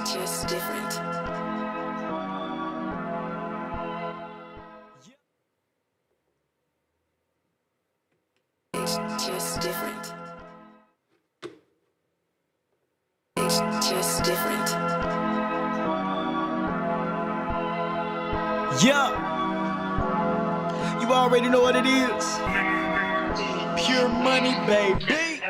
just different. It's just different. It's just different. Yeah, you already know what it is. Pure money, baby.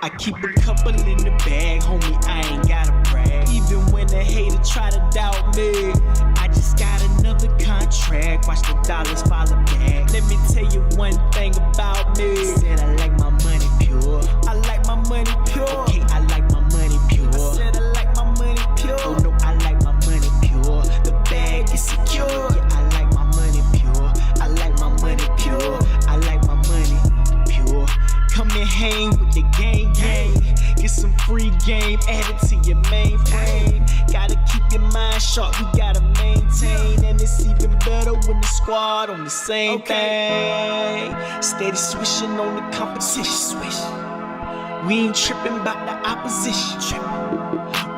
I keep a couple in the bag, homie, I ain't gotta brag. Even when the hater try to doubt me, I just got another contract. Watch the dollars follow back. Let me tell you one thing about me. Said I like my money pure. I like my money pure. Okay, I like my money pure. I said I like my money pure. Oh no, I like my money pure. The bag is secure. Yeah, I like my money pure. I like my money pure. I like my money pure. Come and hang with the gang. Get some free game added to your mainframe. Gotta keep your mind sharp, you gotta maintain. And it's even better when the squad on the same thing. Steady swishing on the competition. Swish. We ain't tripping about the opposition.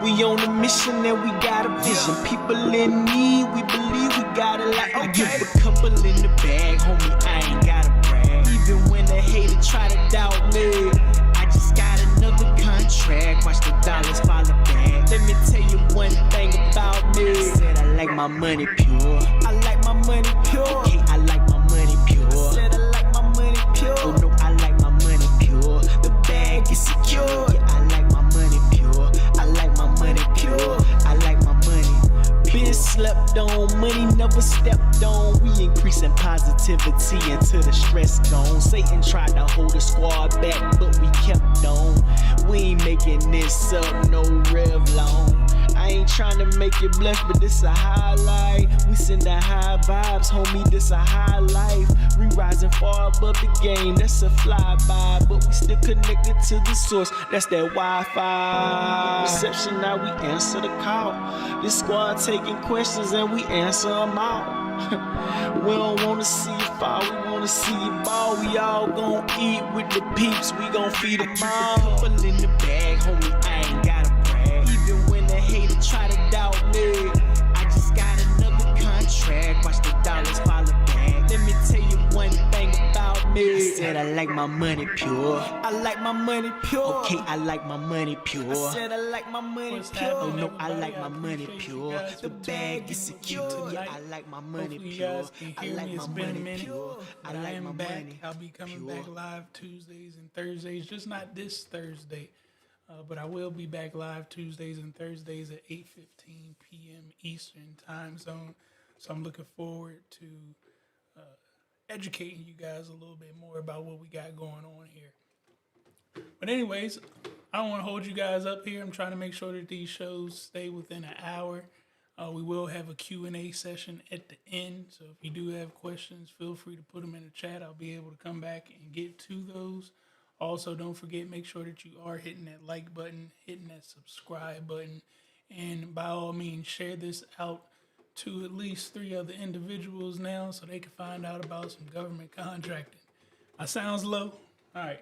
We on a mission and we got a vision. People in need, we believe we got it like I give a couple in the bag, homie, I ain't gotta brag. Even when the hater try to doubt me, I just got another contract. Watch the dollars follow back. Let me tell you one thing about me. Said I like my money pure. I like my money pure. Okay, I like my money pure. I said I like my money pure. Oh no, I like my money pure. The bag is secure. Yeah, I like my money pure. I like my money pure. I like my money. Been slept on, money never stepped on. We increasing positivity until the stress gone. Satan tried to hold the squad back, but we kept on. We ain't making this up, no Revlon. I ain't trying to make you blush, but this a highlight. We send the high vibes, homie, this a high life. We rising far above the game, that's a flyby. But we still connected to the source, that's that Wi-Fi. Reception, now we answer the call. This squad taking questions and we answer them all. We don't wanna see you fall, we wanna see you ball. We all gon' eat with the peeps, we gon' feed them all. Couple in the bag, homie, I ain't gotta brag. Even when the hater try to doubt me, I just got another contract. Watch the dollars follow back. Let me tell you one thing about me. I said I like my money pure. I like my money pure. Okay, I like my money pure. I said I like my money pure. Oh no, I like my money pure. The bag is secure. Yeah, I like my money pure. I like my money pure. I like my money. I'll be coming back live Tuesdays and Thursdays, just not this Thursday. But I will be back live Tuesdays and Thursdays at 8:15 p.m. Eastern time zone. So I'm looking forward to educating you guys a little bit more about what we got going on here. But anyways, I don't want to hold you guys up here. I'm trying to make sure that these shows stay within an hour. We will have a Q&A session at the end. So if you do have questions, feel free to put them in the chat. I'll be able to come back and get to those. Also, don't forget, make sure that you are hitting that like button, hitting that subscribe button, and by all means, share this out to at least 3 other individuals now so they can find out about some government contracting. My sound's low? All right.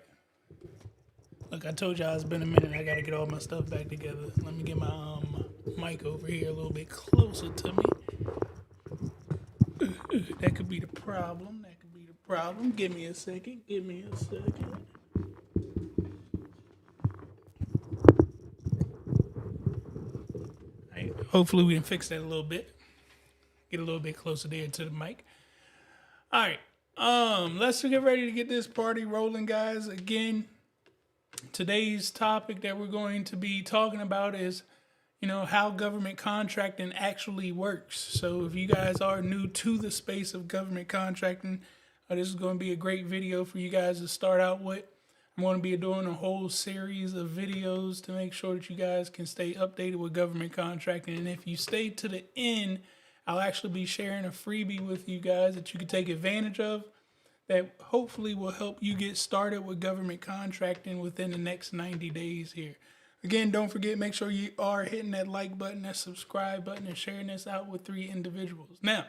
Look, I told y'all it's been a minute. I got to get all my stuff back together. Let me get my mic over here a little bit closer to me. That could be the problem. Give me a second. Hopefully we can fix that a little bit. Get a little bit closer there to the mic. All right. Let's get ready to get this party rolling, guys. Again, today's topic that we're going to be talking about is, how government contracting actually works. So if you guys are new to the space of government contracting, this is going to be a great video for you guys to start out with. I'm going to be doing a whole series of videos to make sure that you guys can stay updated with government contracting. And if you stay to the end, I'll actually be sharing a freebie with you guys that you can take advantage of that hopefully will help you get started with government contracting within the next 90 days here. Again, don't forget, make sure you are hitting that like button, that subscribe button, and sharing this out with 3 individuals. Now,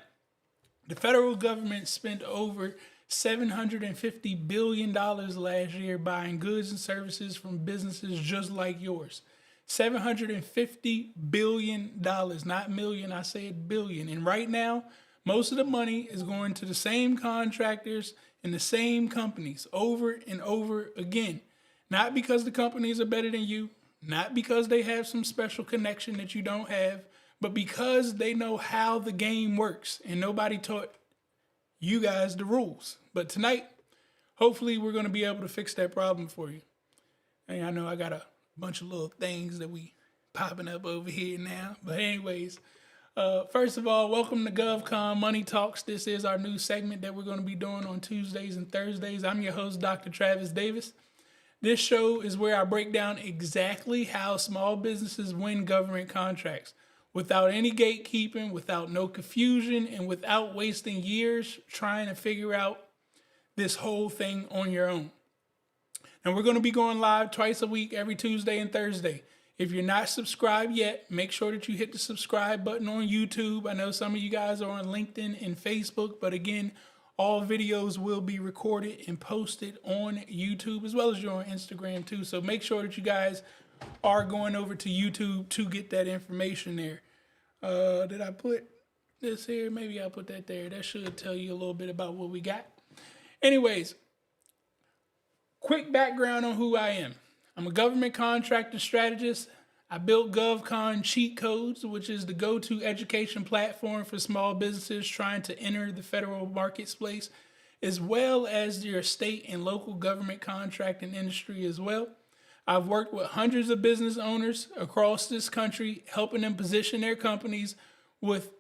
the federal government spent over $750 billion last year buying goods and services from businesses just like yours. $750 billion, not million, I said billion. And right now, most of the money is going to the same contractors and the same companies over and over again. Not because the companies are better than you, not because they have some special connection that you don't have, but because they know how the game works and nobody taught you guys the rules. But tonight, hopefully we're going to be able to fix that problem for you. And I know I got a bunch of little things that we popping up over here now. But anyways, first of all, welcome to GovCon Money Talks. This is our new segment that we're going to be doing on Tuesdays and Thursdays. I'm your host, Dr. Travis Davis. This show is where I break down exactly how small businesses win government contracts without any gatekeeping, without no confusion, and without wasting years trying to figure out this whole thing on your own. And we're going to be going live twice a week, every Tuesday and Thursday. If you're not subscribed yet, make sure that you hit the subscribe button on YouTube. I know some of you guys are on LinkedIn and Facebook, but again, all videos will be recorded and posted on YouTube, as well as you're on Instagram too. So make sure that you guys are going over to YouTube to get that information there. Did I put this here? Maybe I'll put that there. That should tell you a little bit about what we got. Anyways, quick background on who I am. I'm a government contractor strategist. I built GovCon Cheat Codes, which is the go-to education platform for small businesses trying to enter the federal marketplace, as well as your state and local government contracting industry as well. I've worked with hundreds of business owners across this country, helping them position their companies with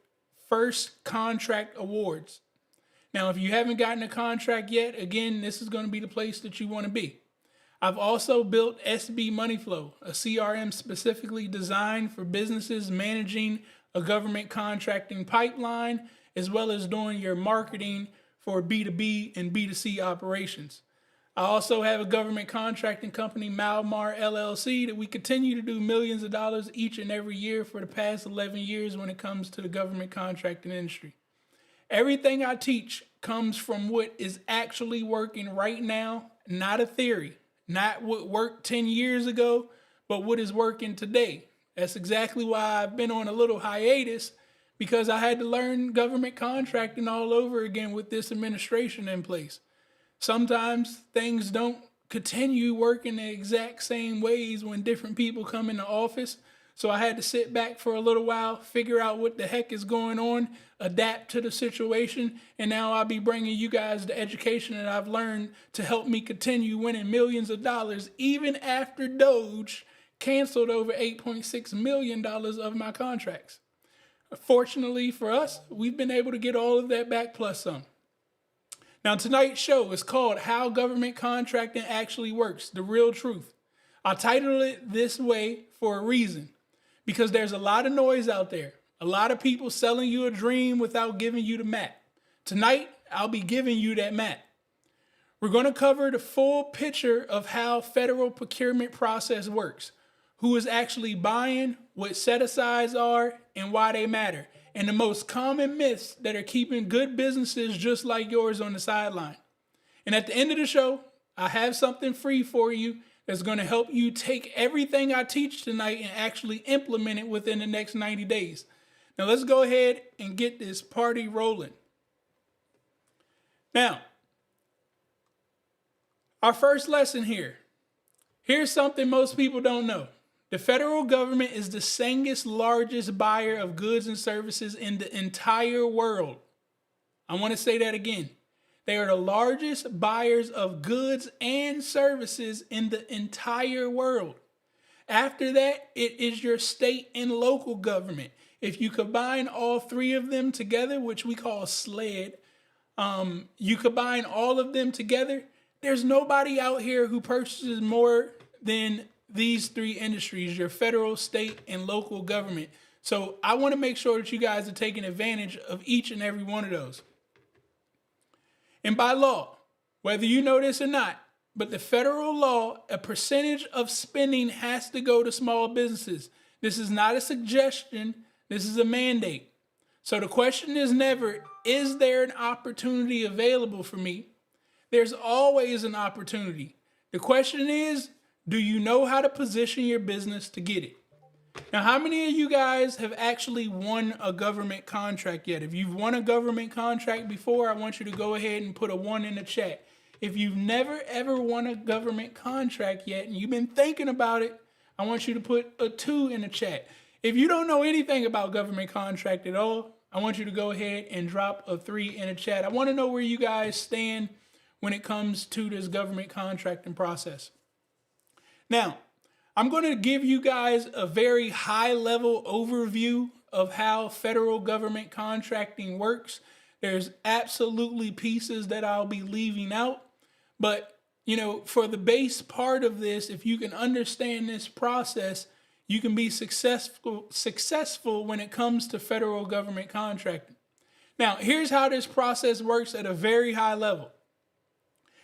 first contract awards. Now, if you haven't gotten a contract yet, again, this is going to be the place that you want to be. I've also built SB Money Flow, a CRM specifically designed for businesses managing a government contracting pipeline, as well as doing your marketing for B2B and B2C operations. I also have a government contracting company, Malmar LLC, that we continue to do millions of dollars each and every year for the past 11 years when it comes to the government contracting industry. Everything I teach comes from what is actually working right now, not a theory, not what worked 10 years ago, but what is working today. That's exactly why I've been on a little hiatus, because I had to learn government contracting all over again with this administration in place. Sometimes things don't continue working the exact same ways when different people come into office. So I had to sit back for a little while, figure out what the heck is going on, adapt to the situation, and now I'll be bringing you guys the education that I've learned to help me continue winning millions of dollars, even after Doge canceled over $8.6 million of my contracts. Fortunately for us, we've been able to get all of that back plus some. Now, tonight's show is called How Government Contracting Actually Works, The Real Truth. I titled it this way for a reason, because there's a lot of noise out there. A lot of people selling you a dream without giving you the map. Tonight, I'll be giving you that map. We're going to cover the full picture of how federal procurement process works, who is actually buying, what set-asides are, and why they matter, and the most common myths that are keeping good businesses just like yours on the sideline. And at the end of the show, I have something free for you that's going to help you take everything I teach tonight and actually implement it within the next 90 days. Now let's go ahead and get this party rolling. Now, our first lesson here. Here's something most people don't know. The federal government is the second largest buyer of goods and services in the entire world. I want to say that again. They are the largest buyers of goods and services in the entire world. After that, it is your state and local government. If you combine all three of them together, which we call SLED, you combine all of them together, there's nobody out here who purchases more than these three industries, your federal, state, and local government. So I want to make sure that you guys are taking advantage of each and every one of those. And by law, whether you know this or not, but the federal law, a percentage of spending has to go to small businesses. This is not a suggestion. This is a mandate. So the question is never, is there an opportunity available for me? There's always an opportunity. The question is, Do you know how to position your business to get it? Now, how many of you guys have actually won a government contract yet? If you've won a government contract before, I want you to go ahead and put a 1 in the chat. If you've never ever won a government contract yet and you've been thinking about it, I want you to put a 2 in the chat. If you don't know anything about government contract at all, I want you to go ahead and drop a 3 in the chat. I want to know where you guys stand when it comes to this government contracting process. Now, I'm going to give you guys a very high level overview of how federal government contracting works. There's absolutely pieces that I'll be leaving out, but for the base part of this, if you can understand this process, you can be successful when it comes to federal government contracting. Now, here's how this process works at a very high level.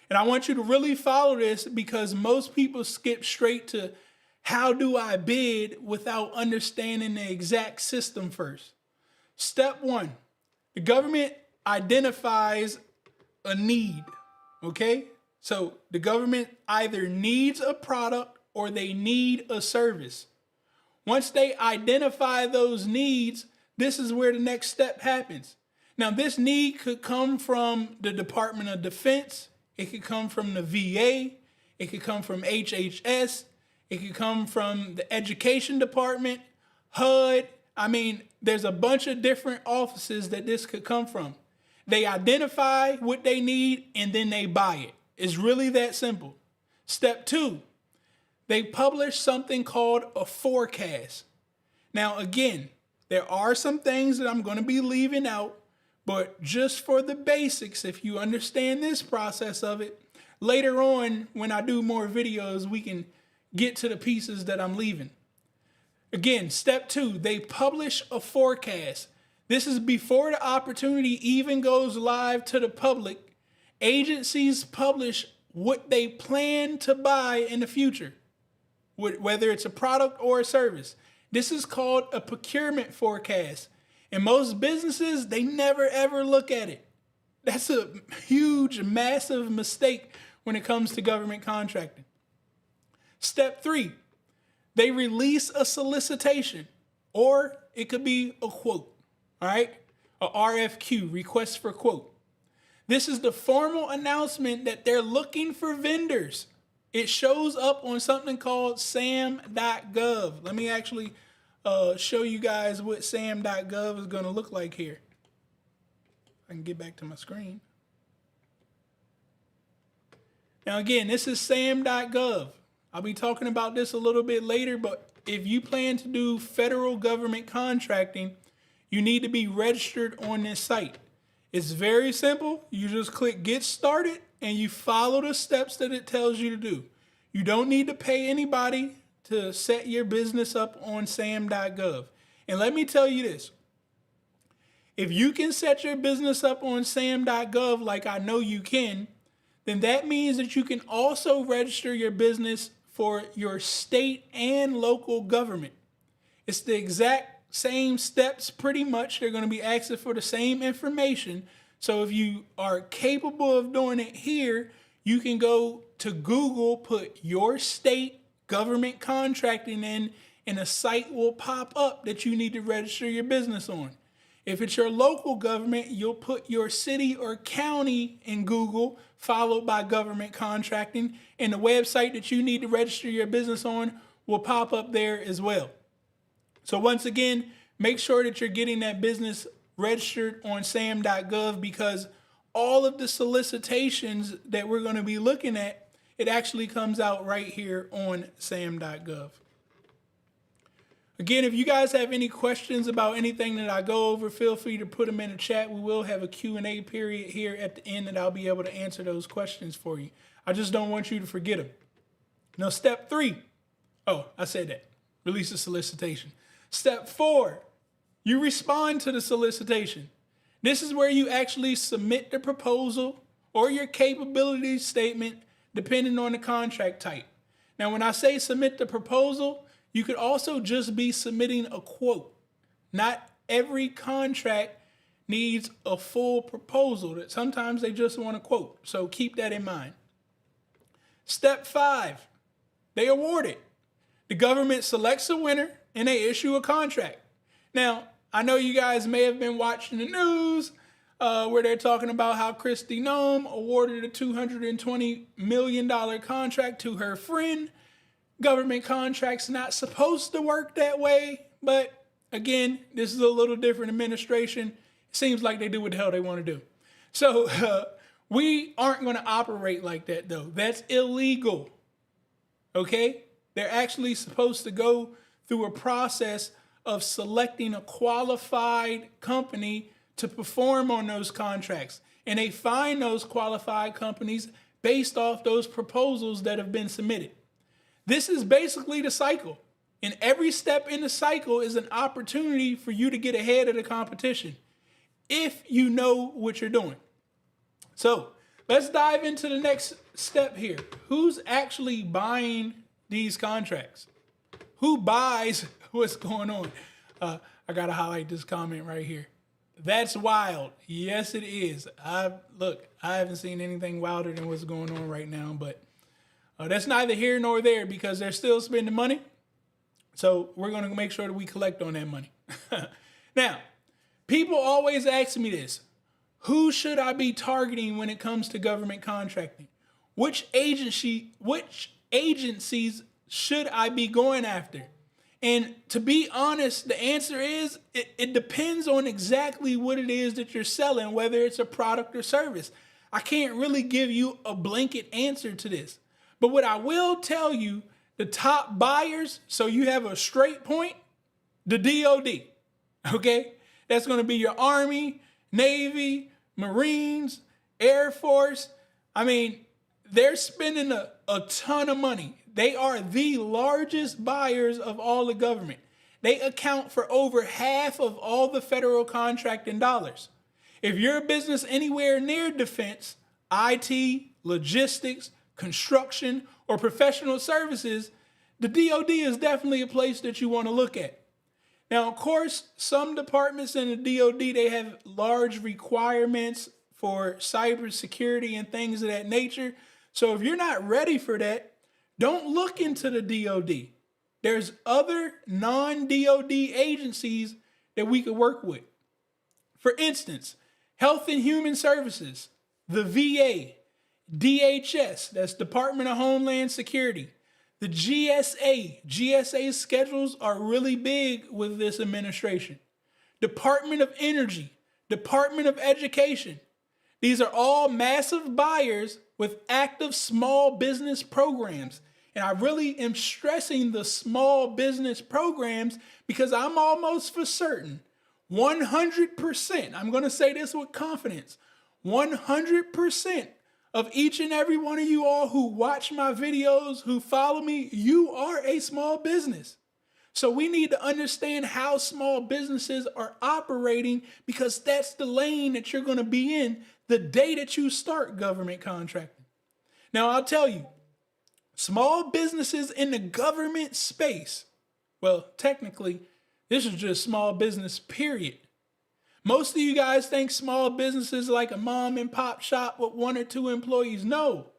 And I want you to really follow this because most people skip straight to how do I bid without understanding the exact system first. Step 1, the government identifies a need, okay? So the government either needs a product or they need a service. Once they identify those needs, this is where the next step happens. Now, this need could come from the Department of Defense. It could come from the VA. It could come from HHS. It could come from the Education Department, HUD. I mean, there's a bunch of different offices that this could come from. They identify what they need and then they buy it. It's really that simple. Step 2, they publish something called a forecast. Now, again, there are some things that I'm going to be leaving out, but just for the basics, if you understand this process of it, later on when I do more videos, we can get to the pieces that I'm leaving. Again, step 2, they publish a forecast. This is before the opportunity even goes live to the public. Agencies publish what they plan to buy in the future, whether it's a product or a service. This is called a procurement forecast. And most businesses, they never ever look at it. That's a huge, massive mistake when it comes to government contracting. Step 3, they release a solicitation, or it could be a quote, all right? A RFQ, request for quote. This is the formal announcement that they're looking for vendors. It shows up on something called sam.gov. Let me actually show you guys what sam.gov is going to look like here. I can get back to my screen. Now, again, this is sam.gov. I'll be talking about this a little bit later, but if you plan to do federal government contracting, you need to be registered on this site. It's very simple. You just click Get Started and you follow the steps that it tells you to do. You don't need to pay anybody to set your business up on sam.gov. And let me tell you this. If you can set your business up on sam.gov like I know you can, then that means that you can also register your business for your state and local government. It's the exact same steps pretty much. They're going to be asking for the same information. So if you are capable of doing it here, you can go to Google, put your state government contracting in, and a site will pop up that you need to register your business on. If it's your local government, you'll put your city or county in Google, followed by government contracting, and the website that you need to register your business on will pop up there as well. So once again, make sure that you're getting that business registered on sam.gov because all of the solicitations that we're going to be looking at, it actually comes out right here on sam.gov. Again, if you guys have any questions about anything that I go over, feel free to put them in the chat. We will have a Q&A period here at the end that I'll be able to answer those questions for you. I just don't want you to forget them. Now, step 3. Oh, I said that. Release a solicitation. Step 4, you respond to the solicitation. This is where you actually submit the proposal or your capability statement depending on the contract type. Now, when I say submit the proposal, you could also just be submitting a quote. Not every contract needs a full proposal. That sometimes they just want a quote. So keep that in mind. Step 5, They award it. The government selects a winner and they issue a contract. Now, I know you guys may have been watching the news where they're talking about how Kristi Noem awarded a $220 million contract to her friend. Government contracts not supposed to work that way, but again, this is a little different administration. It seems like they do what the hell they want to do. So we aren't going to operate like that, though. That's illegal. Okay? They're actually supposed to go through a process of selecting a qualified company to perform on those contracts. And they find those qualified companies based off those proposals that have been submitted. This is basically the cycle. And every step in the cycle is an opportunity for you to get ahead of the competition if you know what you're doing. So let's dive into the next step here. Who's actually buying these contracts? Who buys what's going on? I got to highlight this comment right here. That's wild. Yes, it is. I haven't seen anything wilder than what's going on right now, but that's neither here nor there because they're still spending money. So we're going to make sure that we collect on that money. Now, people always ask me this. Who should I be targeting when it comes to government contracting? Which agencies should I be going after? And to be honest, the answer is it depends on exactly what it is that you're selling, whether it's a product or service. I can't really give you a blanket answer to this. But what I will tell you, the top buyers, so you have a straight point, the DOD, okay? That's going to be your Army, Navy, Marines, Air Force. I mean, they're spending a ton of money. They are the largest buyers of all the government. They account for over half of all the federal contracting dollars. If you're a business anywhere near defense, IT, logistics, construction, or professional services, the DOD is definitely a place that you want to look at. Now, of course, some departments in the DOD, they have large requirements for cybersecurity and things of that nature. So if you're not ready for that, don't look into the DOD. There's other non-DOD agencies that we could work with. For instance, Health and Human Services, the VA, DHS, that's Department of Homeland Security, the GSA schedules are really big with this administration. Department of Energy, Department of Education. These are all massive buyers with active small business programs. And I really am stressing the small business programs because I'm almost for certain, 100%, I'm going to say this with confidence, 100% of each and every one of you all who watch my videos, who follow me, you are a small business. So we need to understand how small businesses are operating because that's the lane that you're going to be in the day that you start government contracting. Now, I'll tell you, small businesses in the government space, well, technically, this is just small business, period. Most of you guys think small businesses like a mom and pop shop with 1 or 2 employees. No.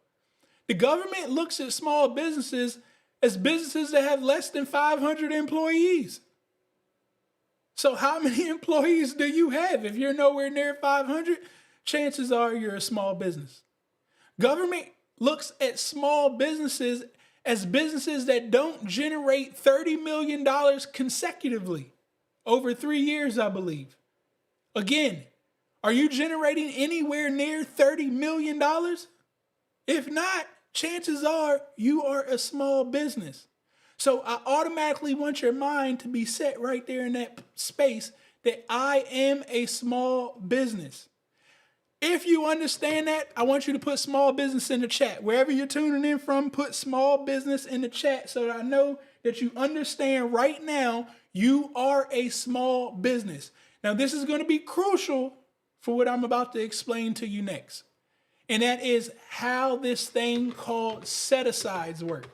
The government looks at small businesses as businesses that have less than 500 employees. So how many employees do you have? If you're nowhere near 500, chances are you're a small business. Government looks at small businesses as businesses that don't generate $30 million consecutively over 3 years, I believe. Again, are you generating anywhere near $30 million? If not, chances are you are a small business. So I automatically want your mind to be set right there in that space that I am a small business. If you understand that, I want you to put small business in the chat. Wherever you're tuning in from, put small business in the chat so that I know that you understand right now you are a small business. Now, this is going to be crucial for what I'm about to explain to you next. And that is how this thing called set-asides work.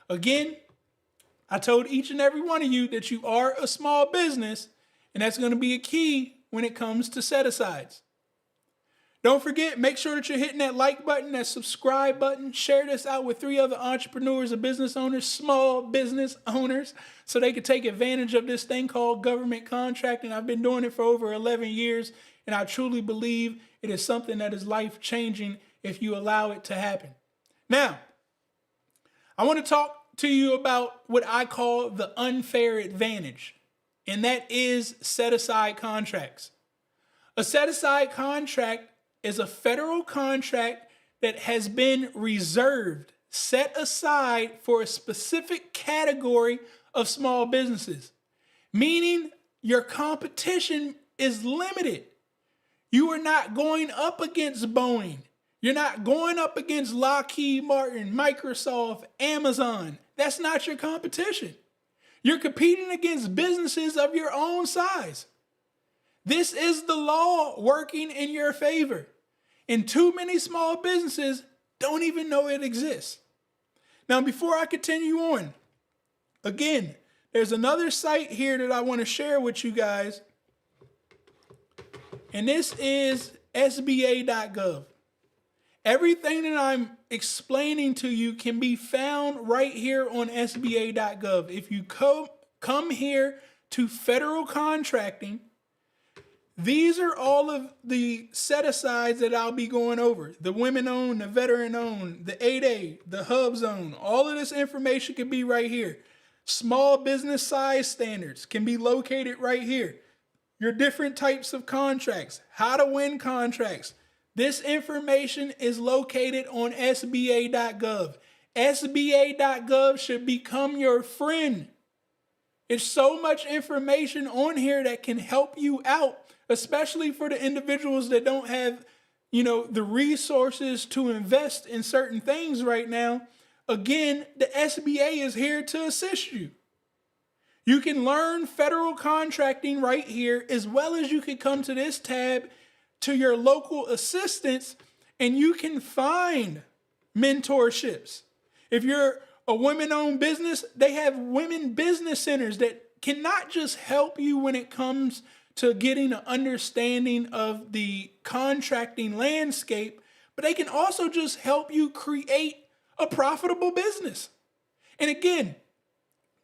Again, I told each and every one of you that you are a small business, and that's going to be a key when it comes to set-asides. Don't forget, make sure that you're hitting that like button, that subscribe button. Share this out with 3 other entrepreneurs or business owners, small business owners, so they can take advantage of this thing called government contracting. I've been doing it for over 11 years, and I truly believe it is something that is life-changing if you allow it to happen. Now, I want to talk to you about what I call the unfair advantage, and that is set-aside contracts. A set-aside contract is a federal contract that has been reserved, set aside for a specific category of small businesses, meaning your competition is limited. You are not going up against Boeing. You're not going up against Lockheed Martin, Microsoft, Amazon. That's not your competition. You're competing against businesses of your own size. This is the law working in your favor. And too many small businesses don't even know it exists. Now, before I continue on, again, there's another site here that I want to share with you guys. And this is SBA.gov. Everything that I'm explaining to you can be found right here on SBA.gov. If you come here to federal contracting, these are all of the set-asides that I'll be going over. The women-owned, the veteran-owned, the 8A, the hub zone. All of this information can be right here. Small business size standards can be located right here. Your different types of contracts, how to win contracts. This information is located on SBA.gov. SBA.gov should become your friend. It's so much information on here that can help you out, especially for the individuals that don't have, the resources to invest in certain things right now. Again, the SBA is here to assist you. You can learn federal contracting right here, as well as you can come to this tab to your local assistance, and you can find mentorships. If you're a women-owned business, they have women business centers that can not just help you when it comes to getting an understanding of the contracting landscape, but they can also just help you create a profitable business. And again,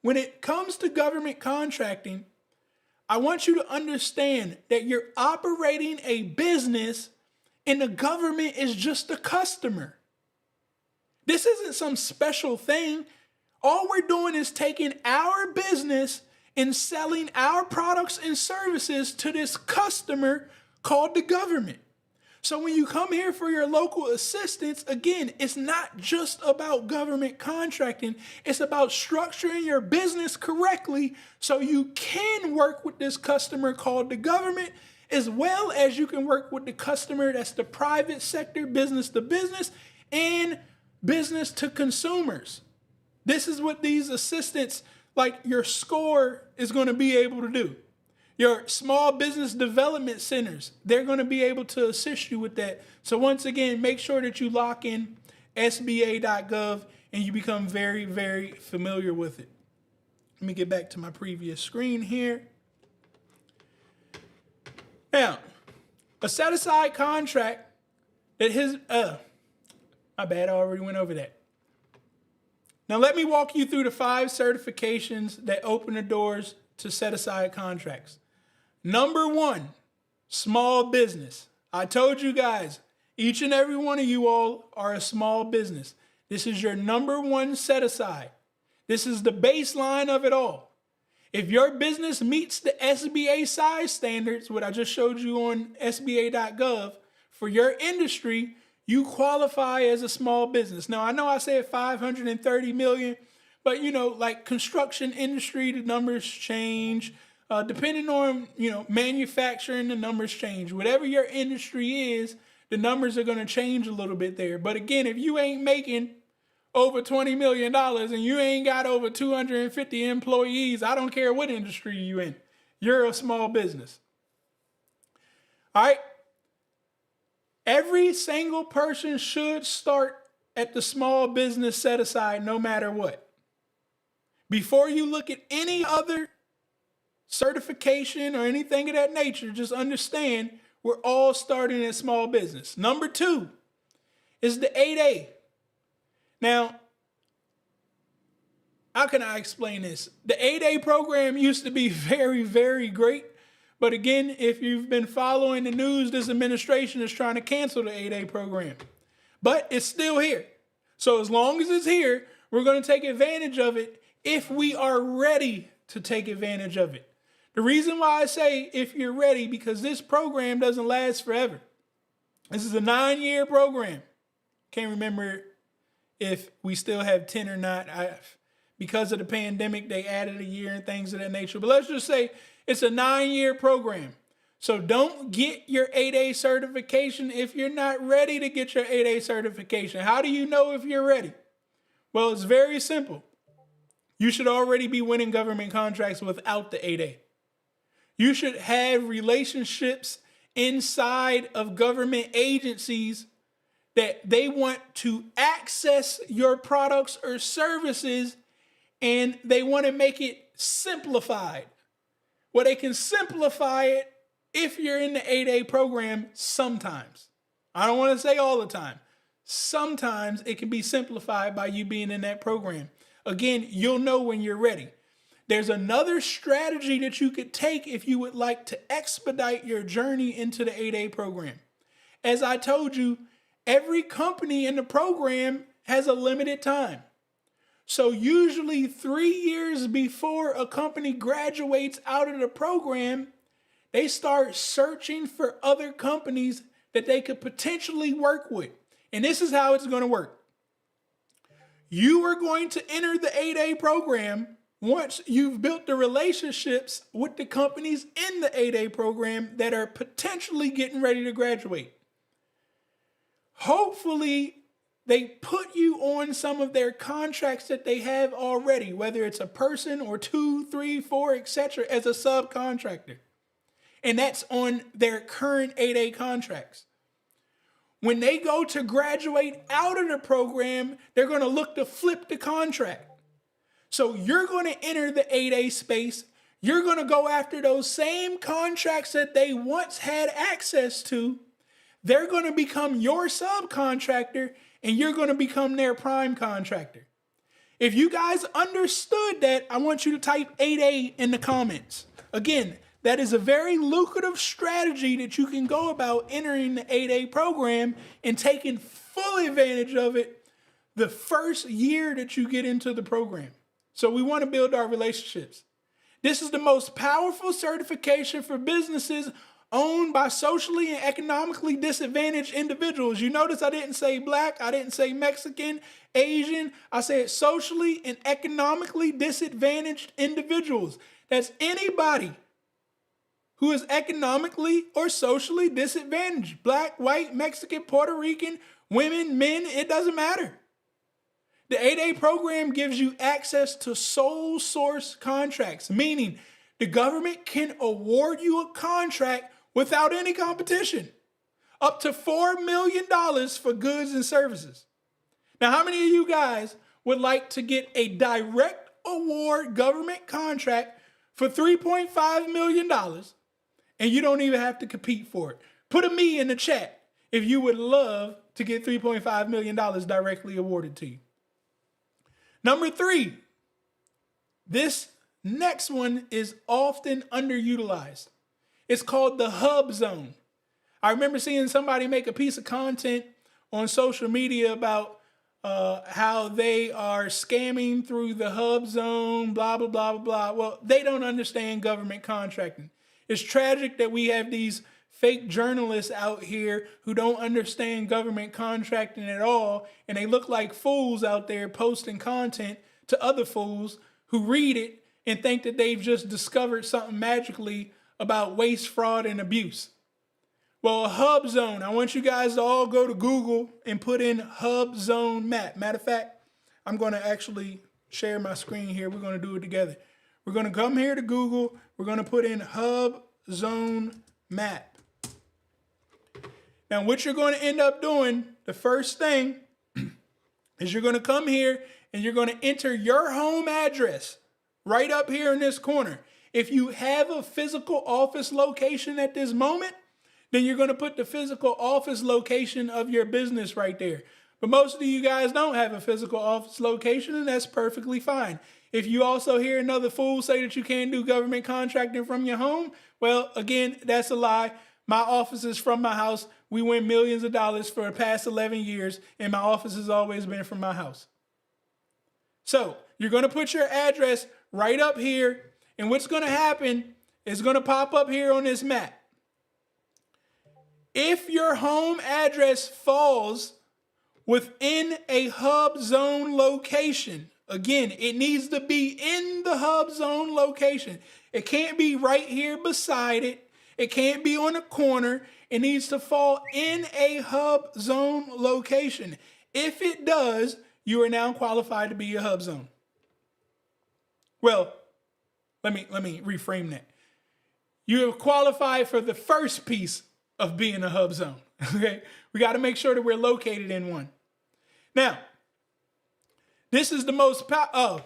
when it comes to government contracting, I want you to understand that you're operating a business and the government is just a customer. This isn't some special thing. All we're doing is taking our business and selling our products and services to this customer called the government. So when you come here for your local assistance, again, it's not just about government contracting. It's about structuring your business correctly so you can work with this customer called the government, as well as you can work with the customer that's the private sector, business to business, and business to consumers. This is what these assistants, like your SCORE, is going to be able to do. Your small business development centers, they're going to be able to assist you with that. So once again, make sure that you lock in SBA.gov and you become very, very familiar with it. Let me get back to my previous screen here. Now, a set-aside contract that my bad, I already went over that. Now let me walk you through the 5 certifications that open the doors to set-aside contracts. Number 1, small business. I told you guys, each and every one of you all are a small business. This is your number 1 set-aside. This is the baseline of it all. If your business meets the SBA size standards, what I just showed you on SBA.gov, for your industry, you qualify as a small business. Now, I know I said 530 million, but like construction industry, the numbers change. Depending on, manufacturing, the numbers change. Whatever your industry is, the numbers are going to change a little bit there. But again, if you ain't making over $20 million and you ain't got over 250 employees, I don't care what industry you in, you're a small business. All right. Every single person should start at the small business set aside no matter what. Before you look at any other certification or anything of that nature, just understand we're all starting a small business. Number 2 is the 8A. Now, how can I explain this? The 8A program used to be very, very great. But again, if you've been following the news, this administration is trying to cancel the 8A program. But it's still here. So as long as it's here, we're going to take advantage of it if we are ready to take advantage of it. The reason why I say if you're ready, because this program doesn't last forever. This is a 9-year program. Can't remember if we still have 10 or not. Because of the pandemic, they added a year and things of that nature. But let's just say it's a 9-year program. So don't get your 8A certification if you're not ready to get your 8A certification. How do you know if you're ready? Well, it's very simple. You should already be winning government contracts without the 8A. You should have relationships inside of government agencies that they want to access your products or services, and they want to make it simplified. Well, they can simplify it if you're in the 8A program sometimes. I don't want to say all the time. Sometimes it can be simplified by you being in that program. Again, you'll know when you're ready. There's another strategy that you could take if you would like to expedite your journey into the 8A program. As I told you, every company in the program has a limited time. So usually 3 years before a company graduates out of the program, they start searching for other companies that they could potentially work with. And this is how it's going to work. You are going to enter the 8A program once you've built the relationships with the companies in the 8A program that are potentially getting ready to graduate. Hopefully, they put you on some of their contracts that they have already, whether it's a person or 2, 3, 4, etc., as a subcontractor. And that's on their current 8A contracts. When they go to graduate out of the program, they're going to look to flip the contract. So you're going to enter the 8A space. You're going to go after those same contracts that they once had access to. They're going to become your subcontractor, and you're going to become their prime contractor. If you guys understood that, I want you to type 8A in the comments. Again, that is a very lucrative strategy that you can go about entering the 8A program and taking full advantage of it the first year that you get into the program. So we want to build our relationships. This is the most powerful certification for businesses owned by socially and economically disadvantaged individuals. You notice I didn't say black, I didn't say Mexican, Asian. I said socially and economically disadvantaged individuals. That's anybody who is economically or socially disadvantaged. Black, white, Mexican, Puerto Rican, women, men, it doesn't matter. The 8A program gives you access to sole source contracts, meaning the government can award you a contract without any competition, up to $4 million for goods and services. Now, how many of you guys would like to get a direct award government contract for $3.5 million and you don't even have to compete for it? Put a me in the chat if you would love to get $3.5 million directly awarded to you. Number 3, this next one is often underutilized. It's called the hub zone. I remember seeing somebody make a piece of content on social media about how they are scamming through the hub zone, blah, blah, blah, blah, blah. Well, they don't understand government contracting. It's tragic that we have these fake journalists out here who don't understand government contracting at all, and they look like fools out there posting content to other fools who read it and think that they've just discovered something magically about waste, fraud, and abuse. Well, a hub zone, I want you guys to all go to Google and put in hub zone map. Matter of fact, I'm going to actually share my screen here. We're going to do it together. We're going to come here to Google. We're going to put in hub zone map. Now, what you're going to end up doing, the first thing is you're going to come here and you're going to enter your home address right up here in this corner. If you have a physical office location at this moment, then you're going to put the physical office location of your business right there. But most of you guys don't have a physical office location, and that's perfectly fine. If you also hear another fool say that you can't do government contracting from your home, well, again, that's a lie. My office is from my house. We win millions of dollars for the past 11 years, and my office has always been from my house. So you're going to put your address right up here, and what's going to happen is going to pop up here on this map. If your home address falls within a hub zone location, again, it needs to be in the hub zone location. It can't be right here beside it. It can't be on a corner. It needs to fall in a hub zone location. If it does, you are now qualified to be a hub zone. Well, let me reframe that. You have qualified for the first piece of being a hub zone. Okay, we got to make sure that we're located in one. Now, this is the most The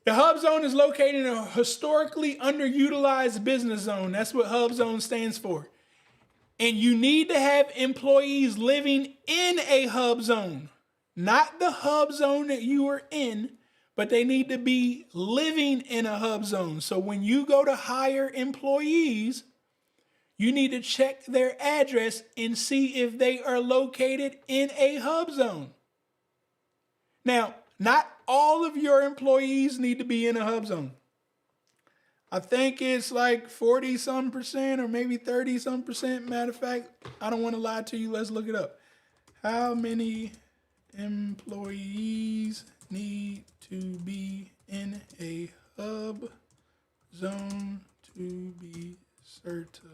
hub zone is located in a historically underutilized business zone. That's what hub zone stands for. And you need to have employees living in a hub zone, not the hub zone that you are in, but they need to be living in a hub zone. So when you go to hire employees, you need to check their address and see if they are located in a hub zone. Now, not all of your employees need to be in a hub zone. I think it's like 40-some% or maybe 30-some%. Matter of fact, I don't want to lie to you. Let's look it up. How many employees need to be in a hub zone to be certified?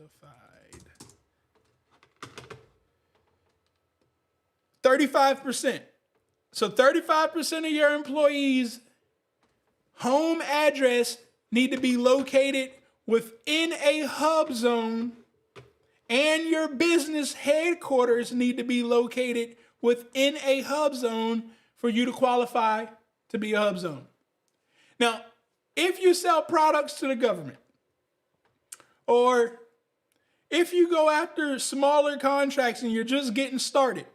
35%. So 35% of your employees' home address need to be located within a hub zone, and your business headquarters need to be located within a hub zone for you to qualify to be a hub zone. Now, if you sell products to the government, or if you go after smaller contracts and you're just getting started,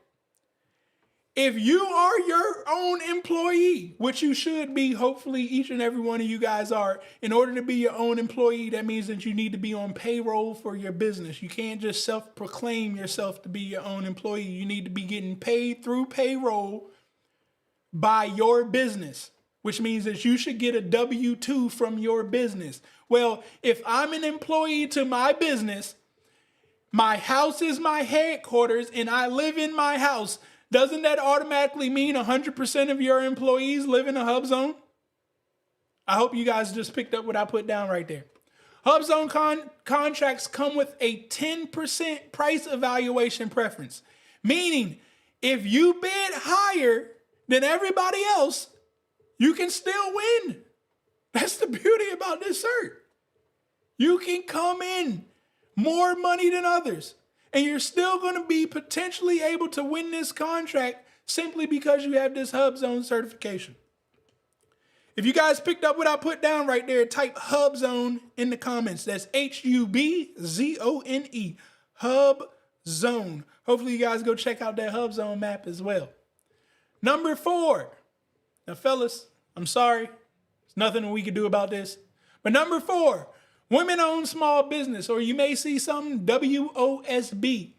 if you are your own employee, which you should be, hopefully each and every one of you guys are, in order to be your own employee, that means that you need to be on payroll for your business. You can't just self-proclaim yourself to be your own employee. You need to be getting paid through payroll by your business, which means that you should get a W-2 from your business. Well, if I'm an employee to my business, my house is my headquarters, and I live in my house, doesn't that automatically mean 100% of your employees live in a hub zone? I hope you guys just picked up what I put down right there. Hub zone contracts come with a 10% price evaluation preference, meaning if you bid higher than everybody else, you can still win. That's the beauty about this cert. You can come in more money than others, and you're still going to be potentially able to win this contract simply because you have this hub zone certification. If you guys picked up what I put down right there, type hub zone in the comments. That's HUBZONE, hub zone. Hopefully you guys go check out that hub zone map as well. Number 4. Now, fellas, I'm sorry. There's nothing we can do about this. But number 4, women-owned small business, or you may see something WOSB.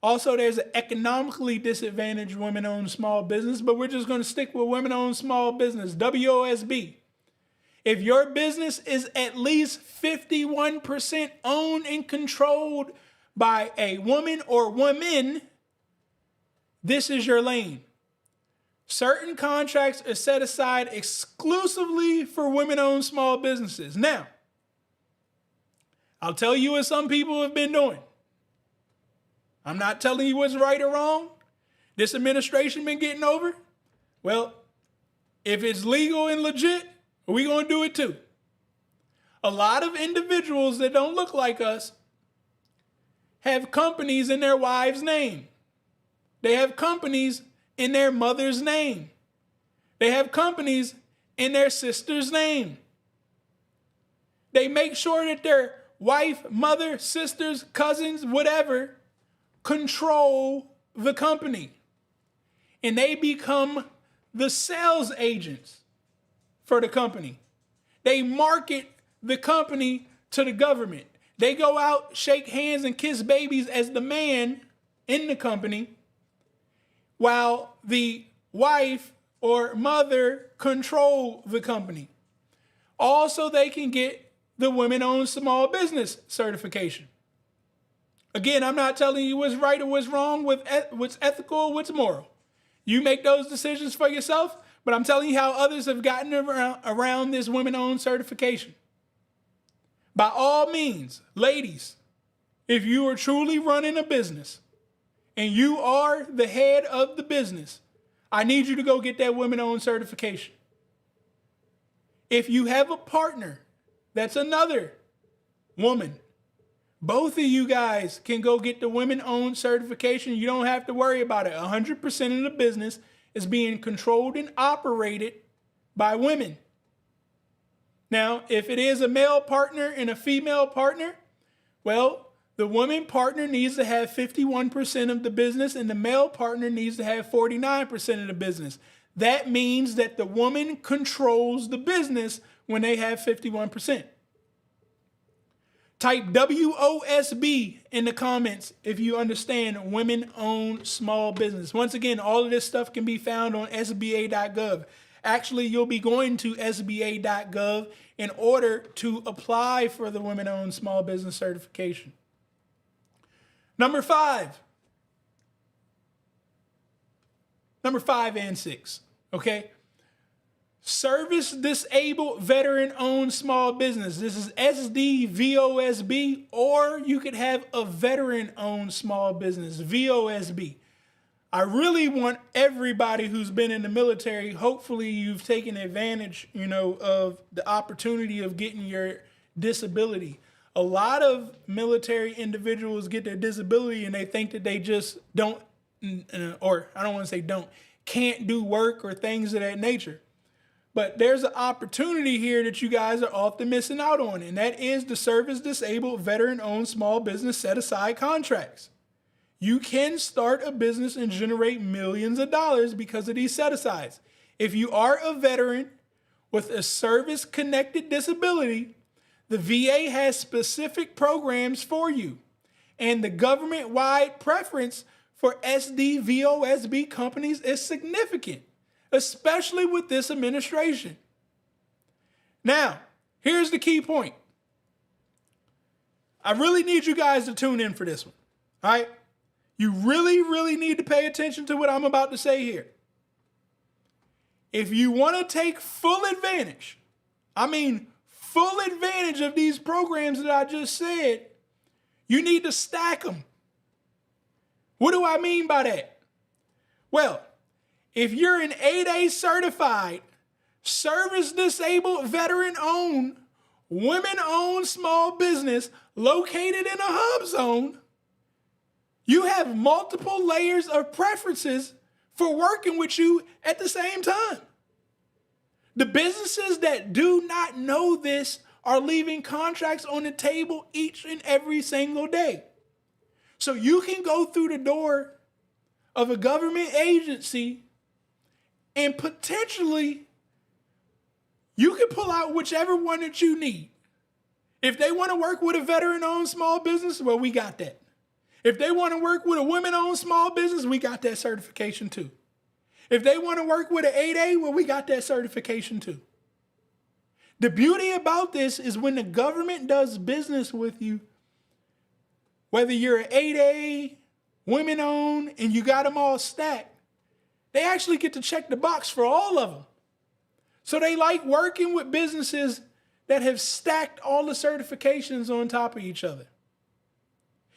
Also, there's an economically disadvantaged women-owned small business, but we're just going to stick with women-owned small business, WOSB. If your business is at least 51% owned and controlled by a woman or women, this is your lane. Certain contracts are set aside exclusively for women-owned small businesses. Now, I'll tell you what some people have been doing. I'm not telling you what's right or wrong. This administration been getting over. Well, if it's legal and legit, we're going to do it too. A lot of individuals that don't look like us have companies in their wife's name. They have companies in their mother's name. They have companies in their sister's name. They make sure that their wife, mother, sisters, cousins, whatever, control the company. And they become the sales agents for the company. They market the company to the government. They go out, shake hands, and kiss babies as the man in the company, while the wife or mother control the company. Also, they can get the women-owned small business certification. Again, I'm not telling you what's right or what's wrong, what's ethical or what's moral. You make those decisions for yourself, but I'm telling you how others have gotten around this women-owned certification. By all means, ladies, if you are truly running a business and you are the head of the business, I need you to go get that women-owned certification. If you have a partner that's another woman, both of you guys can go get the women-owned certification. You don't have to worry about it. 100% of the business is being controlled and operated by women. Now, if it is a male partner and a female partner, well, the woman partner needs to have 51% of the business and the male partner needs to have 49% of the business. That means that the woman controls the business when they have 51%. Type WOSB in the comments if you understand women-owned small business. Once again, all of this stuff can be found on SBA.gov. Actually, you'll be going to SBA.gov in order to apply for the women-owned small business certification. Number 5 and 6, okay? Service disabled veteran owned small business. This is SDVOSB, or you could have a veteran owned small business, VOSB. I really want everybody who's been in the military, hopefully you've taken advantage, of the opportunity of getting your disability. A lot of military individuals get their disability and they think that they just don't, or I don't want to say can't do work or things of that nature. But there's an opportunity here that you guys are often missing out on, and that is the service disabled veteran-owned small business set-aside contracts. You can start a business and generate millions of dollars because of these set-asides. If you are a veteran with a service-connected disability, the VA has specific programs for you, and the government-wide preference for SDVOSB companies is significant, especially with this administration. Now, here's the key point. I really need you guys to tune in for this one, all right? You really, really need to pay attention to what I'm about to say here. If you want to take full advantage of these programs that I just said, you need to stack them. What do I mean by that? Well, if you're an 8A certified, service-disabled, veteran-owned, women-owned small business located in a hub zone, you have multiple layers of preferences for working with you at the same time. The businesses that do not know this are leaving contracts on the table each and every single day. So you can go through the door of a government agency and potentially you can pull out whichever one that you need. If they want to work with a veteran-owned small business, well, we got that. If they want to work with a women-owned small business, we got that certification too. If they want to work with an 8A, well, we got that certification too. The beauty about this is when the government does business with you, whether you're an 8A, women-owned, and you got them all stacked, they actually get to check the box for all of them. So they like working with businesses that have stacked all the certifications on top of each other.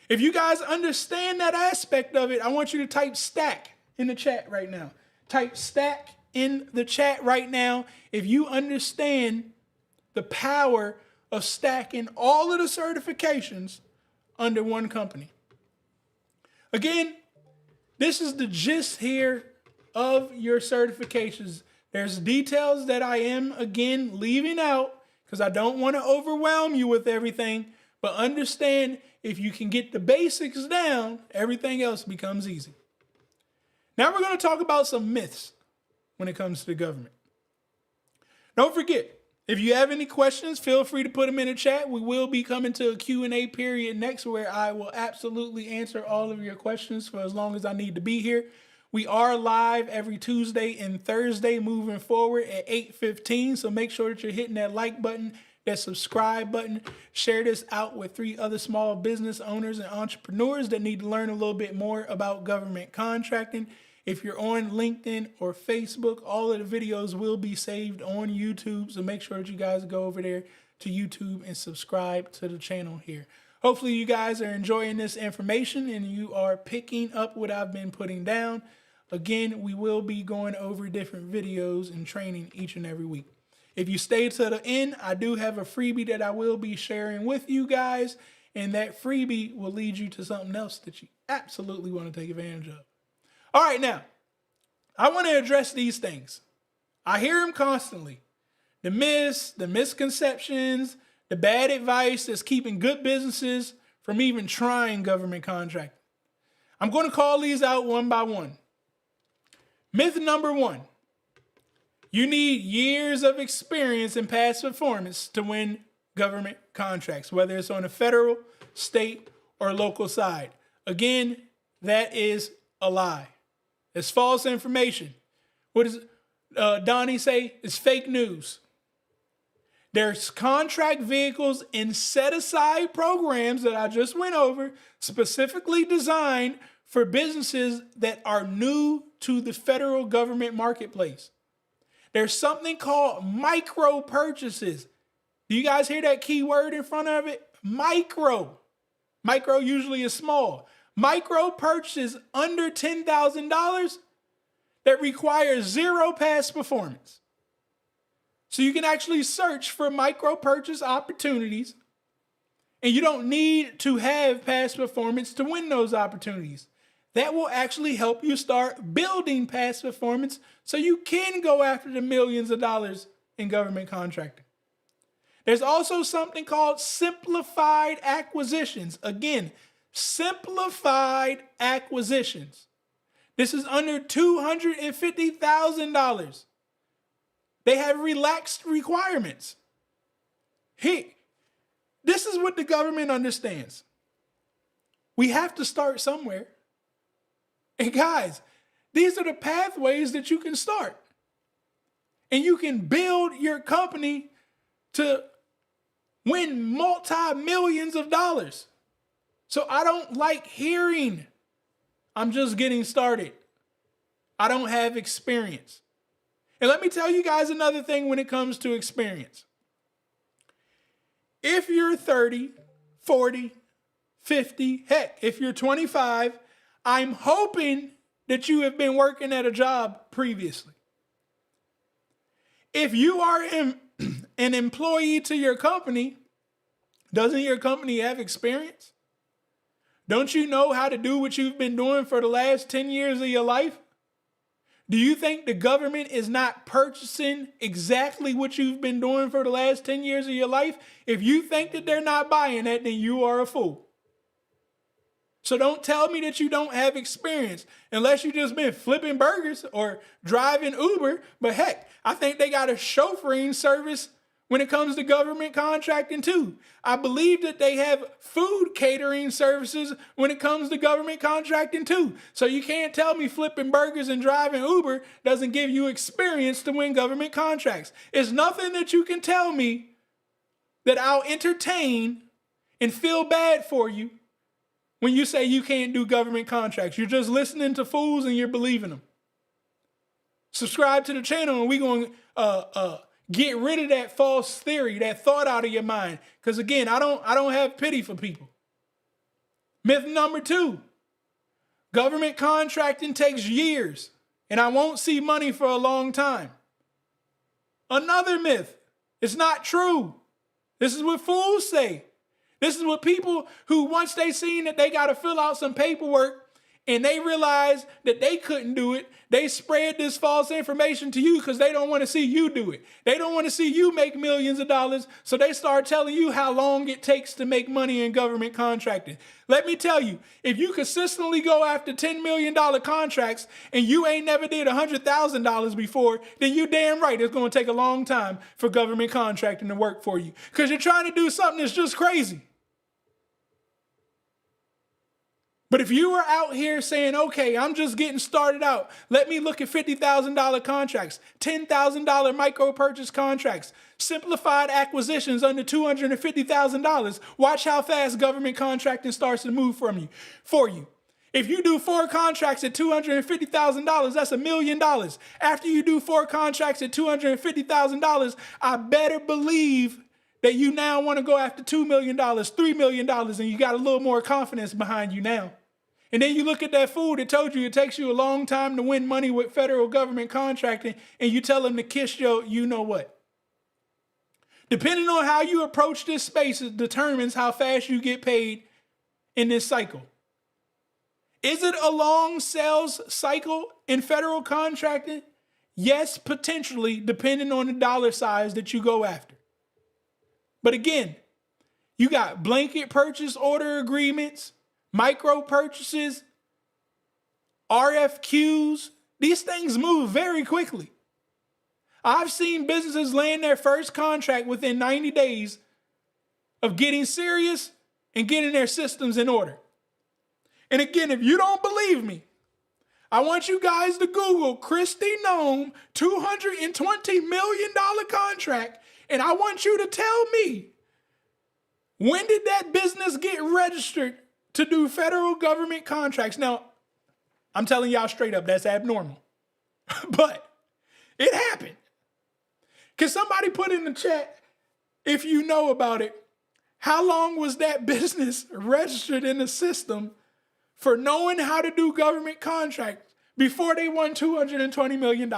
If you guys understand that aspect of it, I want you to type stack in the chat right now. Type stack in the chat right now if you understand the power of stacking all of the certifications under one company. Again, this is the gist here of your certifications. There's details that I am, again, leaving out because I don't want to overwhelm you with everything. But understand, if you can get the basics down, everything else becomes easy. Now we're going to talk about some myths when it comes to the government. Don't forget, if you have any questions, feel free to put them in the chat. We will be coming to a Q&A period next where I will absolutely answer all of your questions for as long as I need to be here. We are live every Tuesday and Thursday moving forward at 8:15. So make sure that you're hitting that like button, that subscribe button. Share this out with 3 other small business owners and entrepreneurs that need to learn a little bit more about government contracting. If you're on LinkedIn or Facebook, all of the videos will be saved on YouTube. So make sure that you guys go over there to YouTube and subscribe to the channel here. Hopefully you guys are enjoying this information and you are picking up what I've been putting down. Again, we will be going over different videos and training each and every week. If you stay to the end, I do have a freebie that I will be sharing with you guys. And that freebie will lead you to something else that you absolutely want to take advantage of. All right, now, I want to address these things. I hear them constantly. The myths, the misconceptions, the bad advice that's keeping good businesses from even trying government contracting. I'm going to call these out one by one. Myth number 1, you need years of experience and past performance to win government contracts, whether it's on the federal, state, or local side. Again, that is a lie. It's false information. What does Donnie say? It's fake news. There's contract vehicles and set-aside programs that I just went over, specifically designed for businesses that are new to the federal government marketplace. There's something called micro purchases. Do you guys hear that key word in front of it? Micro. Micro usually is small. Micro purchases under $10,000 that require 0 past performance. So you can actually search for micro purchase opportunities, and you don't need to have past performance to win those opportunities. That will actually help you start building past performance so you can go after the millions of dollars in government contracting. There's also something called simplified acquisitions. Again, simplified acquisitions. This is under $250,000. They have relaxed requirements. This is what the government understands. We have to start somewhere. And guys, these are the pathways that you can start. And you can build your company to win multi-millions of dollars. So I don't like hearing, I'm just getting started. I don't have experience. And let me tell you guys another thing when it comes to experience. If you're 30, 40, 50, heck, if you're 25, I'm hoping that you have been working at a job previously. If you are an employee to your company, doesn't your company have experience? Don't you know how to do what you've been doing for the last 10 years of your life? Do you think the government is not purchasing exactly what you've been doing for the last 10 years of your life? If you think that they're not buying that, then you are a fool. So don't tell me that you don't have experience unless you've just been flipping burgers or driving Uber. But heck, I think they got a chauffeuring service when it comes to government contracting too. I believe that they have food catering services when it comes to government contracting too. So you can't tell me flipping burgers and driving Uber doesn't give you experience to win government contracts. It's nothing that you can tell me that I'll entertain and feel bad for you when you say you can't do government contracts. You're just listening to fools and you're believing them. Subscribe to the channel and we're going to get rid of that false theory, that thought out of your mind. Because again, I don't have pity for people. Myth number 2, government contracting takes years and I won't see money for a long time. Another myth. It's not true. This is what fools say. This is what people who once they seen that they got to fill out some paperwork and they realized that they couldn't do it, they spread this false information to you because they don't want to see you do it. They don't want to see you make millions of dollars, so they start telling you how long it takes to make money in government contracting. Let me tell you, if you consistently go after $10 million contracts and you ain't never did $100,000 before, then you damn right it's going to take a long time for government contracting to work for you because you're trying to do something that's just crazy. But if you were out here saying, okay, I'm just getting started out, let me look at $50,000 contracts, $10,000 micro purchase contracts, simplified acquisitions under $250,000, watch how fast government contracting starts to move for you. If you do 4 contracts at $250,000, that's $1 million. After you do 4 contracts at $250,000, I better believe that you now want to go after $2 million, $3 million, and you got a little more confidence behind you now. And then you look at that fool that told you it takes you a long time to win money with federal government contracting, and you tell them to kiss your you know what. Depending on how you approach this space, it determines how fast you get paid in this cycle. Is it a long sales cycle in federal contracting? Yes, potentially, depending on the dollar size that you go after. But again, you got blanket purchase order agreements, micro purchases, RFQs. These things move very quickly. I've seen businesses land their first contract within 90 days of getting serious and getting their systems in order. And again, if you don't believe me, I want you guys to Google Kristi Noem $220 million contract, and I want you to tell me, when did that business get registered to do federal government contracts? Now, I'm telling y'all straight up, that's abnormal. But it happened. Can somebody put in the chat, if you know about it, how long was that business registered in the system for knowing how to do government contracts before they won $220 million?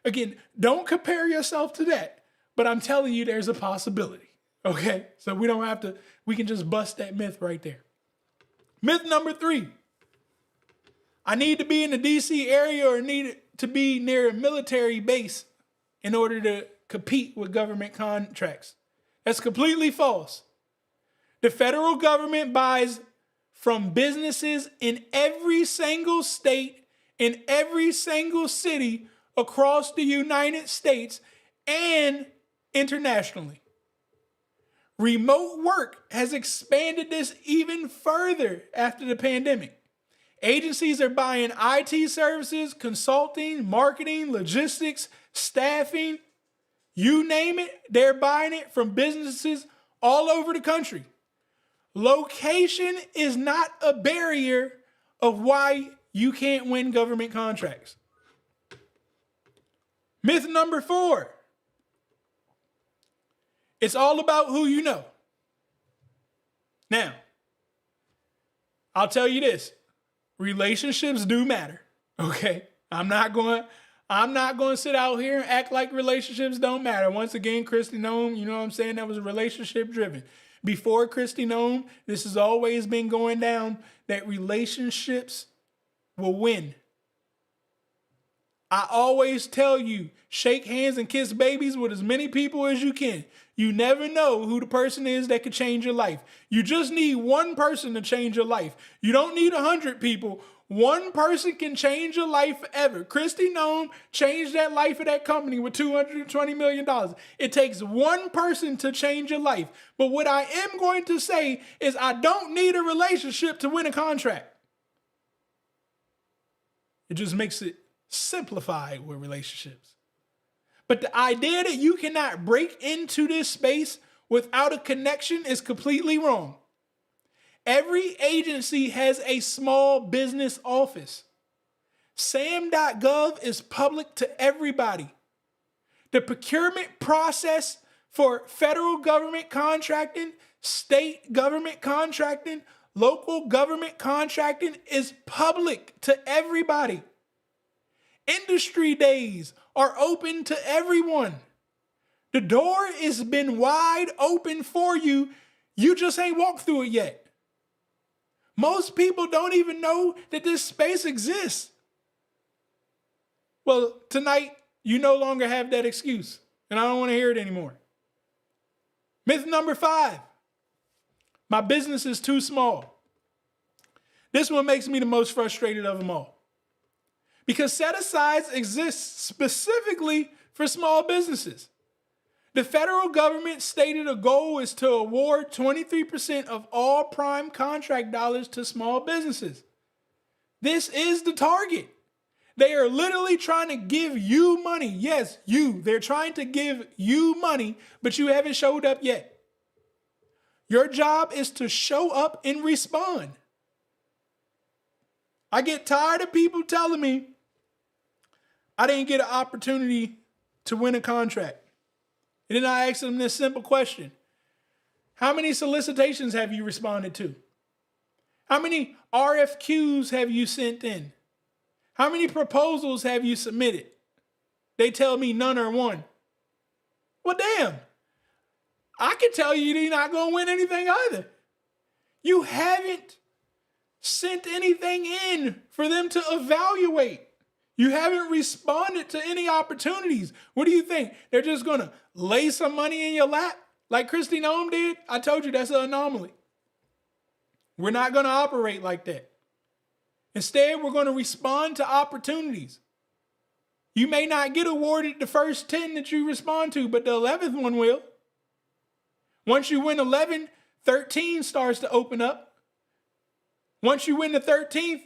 Again, don't compare yourself to that, but I'm telling you there's a possibility, okay? So we can just bust that myth right there. Myth number 3, I need to be in the DC area or need to be near a military base in order to compete with government contracts. That's completely false. The federal government buys from businesses in every single state, in every single city across the United States and internationally. Remote work has expanded this even further after the pandemic. Agencies are buying IT services, consulting, marketing, logistics, staffing, you name it, they're buying it from businesses all over the country. Location is not a barrier of why you can't win government contracts. Myth number 4. It's all about who you know. Now, I'll tell you this. Relationships do matter, okay? I'm not going to sit out here and act like relationships don't matter. Once again, Kristi Noem, you know what I'm saying? That was relationship driven. Before Kristi Noem, this has always been going down that relationships will win. I always tell you, shake hands and kiss babies with as many people as you can. You never know who the person is that could change your life. You just need one person to change your life. You don't need 100 people. One person can change your life forever. Kristi Noem changed that life of that company with $220 million. It takes one person to change your life. But what I am going to say is I don't need a relationship to win a contract. It just makes it simplified with relationships. But the idea that you cannot break into this space without a connection is completely wrong. Every agency has a small business office. SAM.gov is public to everybody. The procurement process for federal government contracting, state government contracting, local government contracting is public to everybody. Industry days are open to everyone. The door has been wide open for you. You just ain't walked through it yet. Most people don't even know that this space exists. Well, tonight, you no longer have that excuse, and I don't want to hear it anymore. Myth number 5, my business is too small. This one makes me the most frustrated of them all. Because set-asides exist specifically for small businesses. The federal government stated a goal is to award 23% of all prime contract dollars to small businesses. This is the target. They are literally trying to give you money. Yes, you. They're trying to give you money, but you haven't showed up yet. Your job is to show up and respond. I get tired of people telling me I didn't get an opportunity to win a contract. And then I ask them this simple question. How many solicitations have you responded to? How many RFQs have you sent in? How many proposals have you submitted? They tell me none or one. Well, damn. I can tell you you're not going to win anything either. You haven't sent anything in for them to evaluate. You haven't responded to any opportunities. What do you think? They're just going to lay some money in your lap like Christy Nome did? I told you that's an anomaly. We're not going to operate like that. Instead, we're going to respond to opportunities. You may not get awarded the first 10 that you respond to, but the 11th one will. Once you win 11, 13 starts to open up. Once you win the 13th,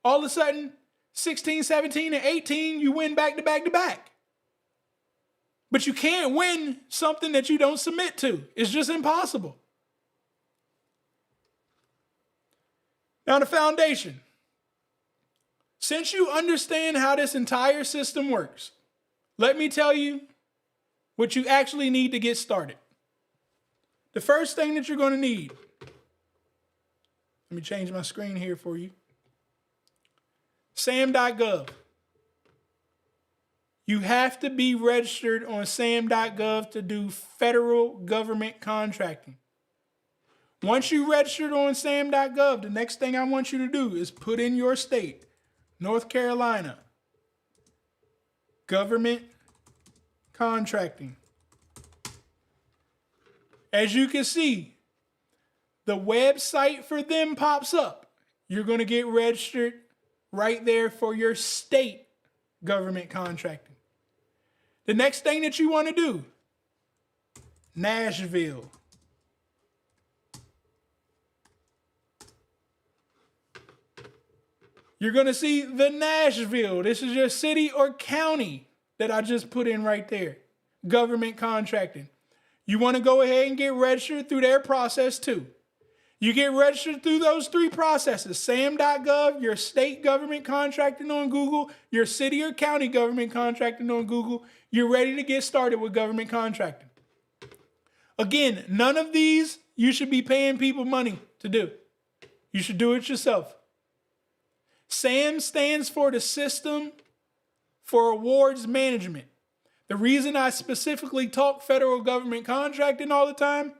all of a sudden, 16, 17, and 18, you win back to back to back. But you can't win something that you don't submit to. It's just impossible. Now, the foundation. Since you understand how this entire system works, let me tell you what you actually need to get started. The first thing that you're going to need, let me change my screen here for you. SAM.gov. You have to be registered on SAM.gov to do federal government contracting. Once you registered on SAM.gov, the next thing I want you to do is put in your state, North Carolina, government contracting. As you can see, the website for them pops up. You're going to get registered right there for your state government contracting. The next thing that you want to do, Nashville. You're going to see the Nashville. This is your city or county that I just put in right there. Government contracting. You want to go ahead and get registered through their process too. You get registered through those 3 processes. SAM.gov, your state government contracting on Google, your city or county government contracting on Google. You're ready to get started with government contracting. Again, none of these you should be paying people money to do. You should do it yourself. SAM stands for the System for Awards Management. The reason I specifically talk federal government contracting all the time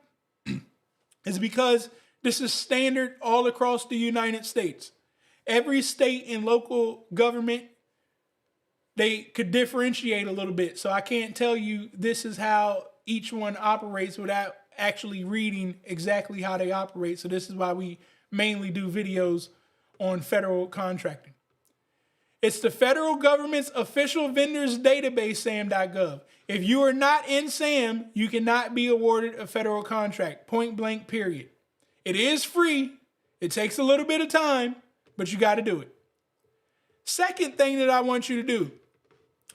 is because this is standard all across the United States. Every state and local government, they could differentiate a little bit. So I can't tell you this is how each one operates without actually reading exactly how they operate. So this is why we mainly do videos on federal contracting. It's the federal government's official vendors database, SAM.gov. If you are not in SAM, you cannot be awarded a federal contract, point blank, period. It is free. It takes a little bit of time, but you got to do it. Second thing that I want you to do,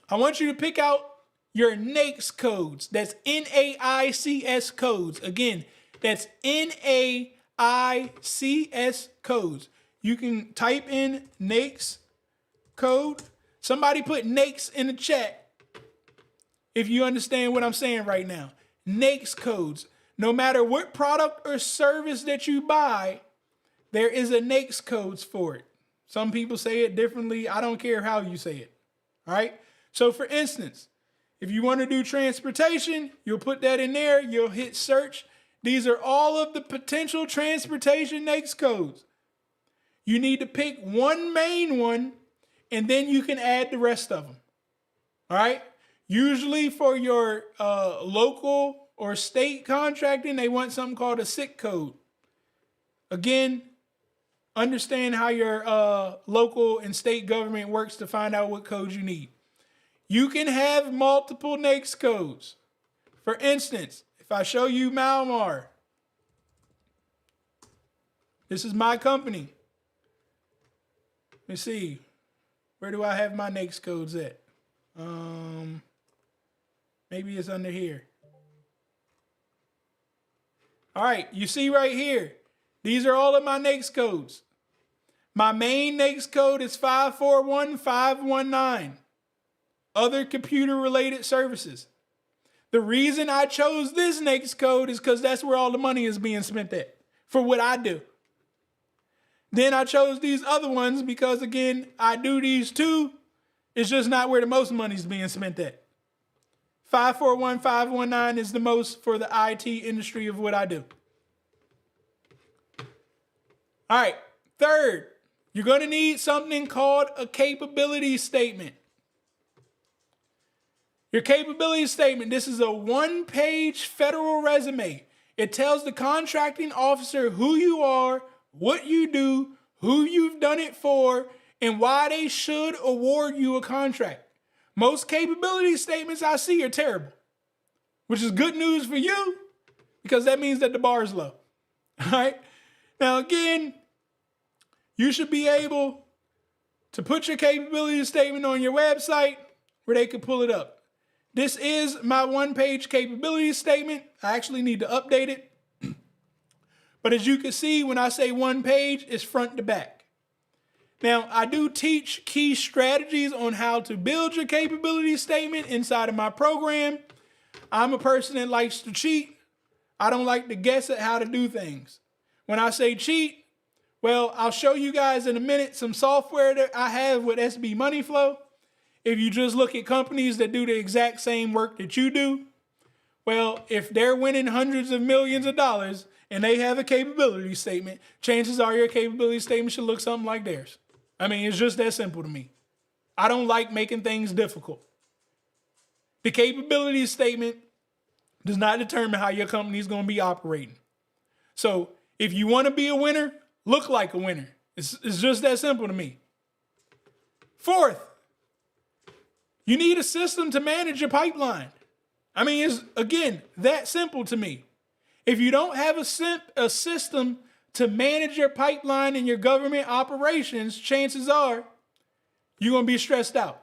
I want you to pick out your NAICS codes. That's N-A-I-C-S codes. Again, that's N-A-I-C-S codes. You can type in NAICS code. Somebody put NAICS in the chat if you understand what I'm saying right now. NAICS codes. No matter what product or service that you buy, there is a NAICS codes for it. Some people say it differently. I don't care how you say it. All right. So for instance, if you want to do transportation, you'll put that in there. You'll hit search. These are all of the potential transportation NAICS codes. You need to pick one main one, and then you can add the rest of them. All right? Usually for your local or state contracting, they want something called a SIC code. Again, understand how your local and state government works to find out what codes you need. You can have multiple NAICS codes. For instance, if I show you Malmar, this is my company. Let me see. Where do I have my NAICS codes at? Maybe it's under here. All right, you see right here. These are all of my NAICS codes. My main NAICS code is 541519. Other computer-related services. The reason I chose this NAICS code is because that's where all the money is being spent at for what I do. Then I chose these other ones because, again, I do these too. It's just not where the most money is being spent at. 541519 is the most for the IT industry of what I do. All right, third, you're going to need something called a capability statement. Your capability statement, this is a one-page federal resume. It tells the contracting officer who you are, what you do, who you've done it for, and why they should award you a contract. Most capability statements I see are terrible, which is good news for you because that means that the bar is low. All right. Now, again, you should be able to put your capability statement on your website where they can pull it up. This is my one-page capability statement. I actually need to update it. But as you can see, when I say one page, it's front to back. Now, I do teach key strategies on how to build your capability statement inside of my program. I'm a person that likes to cheat. I don't like to guess at how to do things. When I say cheat, well, I'll show you guys in a minute some software that I have with SB Money Flow. If you just look at companies that do the exact same work that you do, well, if they're winning hundreds of millions of dollars and they have a capability statement, chances are your capability statement should look something like theirs. I mean, it's just that simple to me. I don't like making things difficult. The capability statement does not determine how your company is going to be operating. So if you want to be a winner, look like a winner. It's just that simple to me. Fourth, you need a system to manage your pipeline. I mean, it's, again, that simple to me. If you don't have a system to manage your pipeline and your government operations, chances are you're going to be stressed out.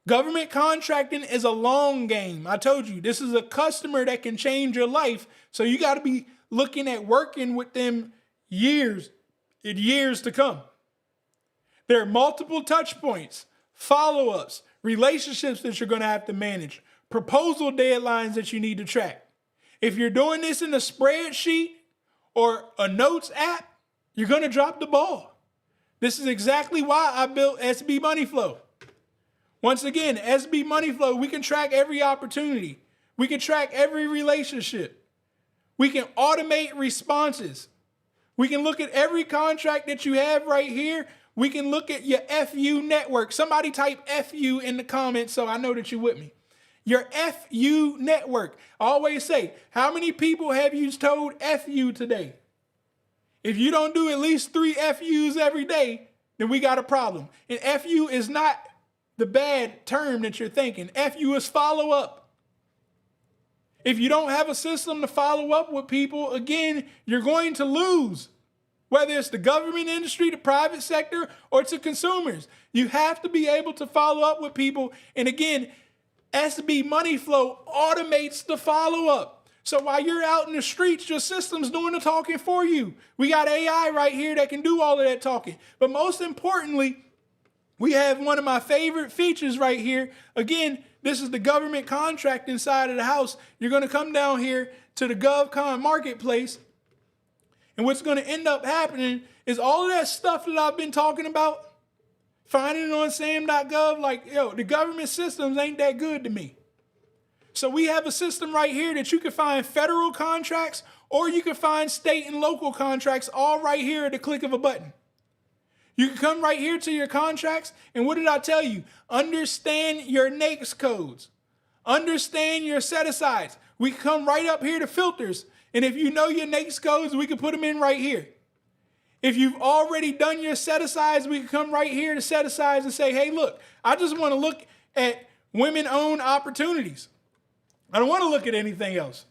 Government contracting is a long game. I told you, this is a customer that can change your life. So you got to be looking at working with them years and years to come. There are multiple touch points, follow-ups, relationships that you're going to have to manage, proposal deadlines that you need to track. If you're doing this in a spreadsheet or a notes app, you're going to drop the ball. This is exactly why I built SB Money Flow. Once again, SB Money Flow, we can track every opportunity. We can track every relationship. We can automate responses. We can look at every contract that you have right here. We can look at your FU network. Somebody type FU in the comments so I know that you're with me. Your FU network. I always say, how many people have you told FU today? If you don't do at least 3 FUs every day, then we got a problem. And FU is not the bad term that you're thinking. FU is follow up. If you don't have a system to follow up with people, again, you're going to lose. Whether it's the government industry, the private sector, or to consumers. You have to be able to follow up with people. And again, SB Money Flow automates the follow-up. So while you're out in the streets, your system's doing the talking for you. We got AI right here that can do all of that talking. But most importantly, we have one of my favorite features right here. Again, this is the government contract inside of the house. You're going to come down here to the GovCon Marketplace. And what's going to end up happening is all of that stuff that I've been talking about, finding it on sam.gov, like, yo, the government systems ain't that good to me. So we have a system right here that you can find federal contracts or you can find state and local contracts all right here at the click of a button. You can come right here to your contracts. And what did I tell you? Understand your NAICS codes. Understand your set-asides. We can come right up here to filters. And if you know your NAICS codes, we can put them in right here. If you've already done your set-asides, we can come right here to set-asides and say, hey, look, I just want to look at women-owned opportunities. I don't want to look at anything else.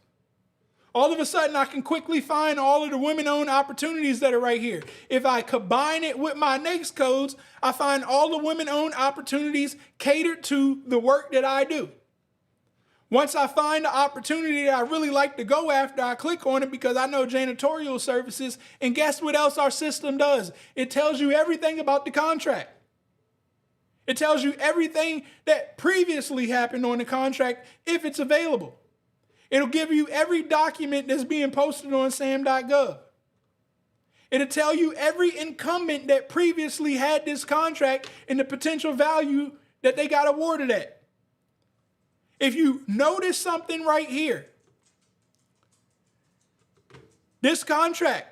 All of a sudden, I can quickly find all of the women-owned opportunities that are right here. If I combine it with my NAICS codes, I find all the women-owned opportunities catered to the work that I do. Once I find the opportunity that I really like to go after, I click on it because I know janitorial services. And guess what else our system does? It tells you everything about the contract. It tells you everything that previously happened on the contract if it's available. It'll give you every document that's being posted on sam.gov. It'll tell you every incumbent that previously had this contract and the potential value that they got awarded at. If you notice something right here, this contract,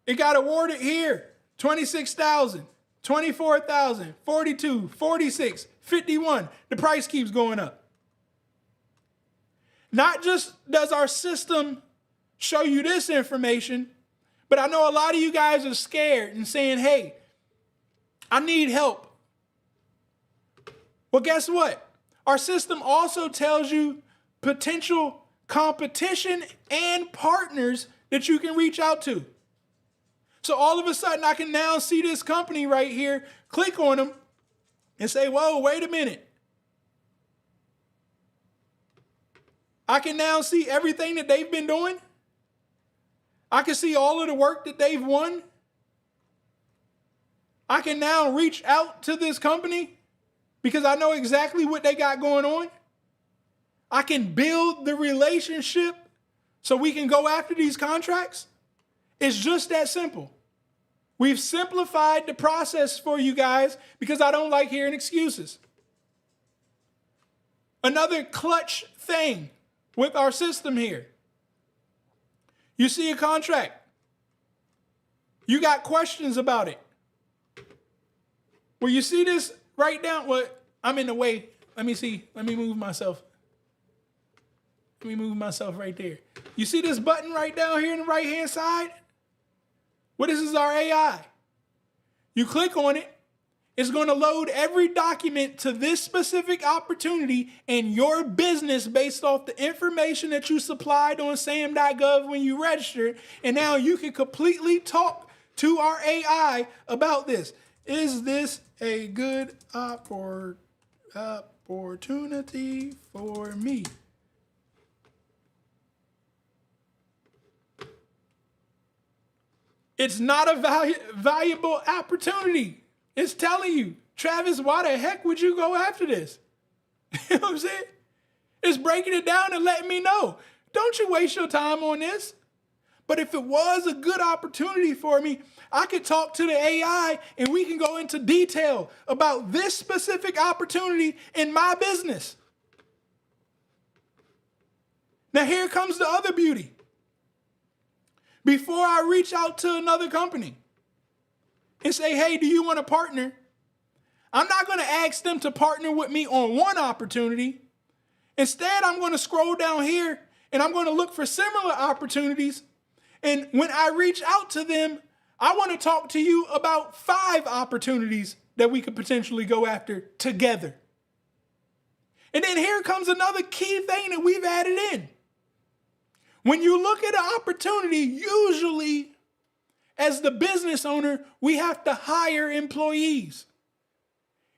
it got awarded here, 26,000, 24,000, 42, 46, 51. The price keeps going up. Not just does our system show you this information, but I know a lot of you guys are scared and saying, hey, I need help. Well, guess what? Our system also tells you potential competition and partners that you can reach out to. So all of a sudden, I can now see this company right here, click on them, and say, whoa, wait a minute. I can now see everything that they've been doing. I can see all of the work that they've won. I can now reach out to this company because I know exactly what they got going on. I can build the relationship so we can go after these contracts. It's just that simple. We've simplified the process for you guys because I don't like hearing excuses. Another clutch thing with our system here. You see a contract. You got questions about it. Well, you see this right down. Well, I'm in the way. Let me see. Let me move myself. Let me move myself right there. You see this button right down here on the right-hand side? Well, this is our AI. You click on it. It's going to load every document to this specific opportunity and your business based off the information that you supplied on sam.gov when you registered. And now you can completely talk to our AI about this. Is this a good opportunity for me? It's not a valuable opportunity. It's telling you, Travis, why the heck would you go after this? You know what I'm saying? It's breaking it down and letting me know. Don't you waste your time on this. But if it was a good opportunity for me, I could talk to the AI and we can go into detail about this specific opportunity in my business. Now here comes the other beauty. Before I reach out to another company and say, hey, do you want to partner? I'm not going to ask them to partner with me on one opportunity. Instead, I'm going to scroll down here and I'm going to look for similar opportunities. And when I reach out to them, I want to talk to you about 5 opportunities that we could potentially go after together. And then here comes another key thing that we've added in. When you look at an opportunity, usually as the business owner, we have to hire employees.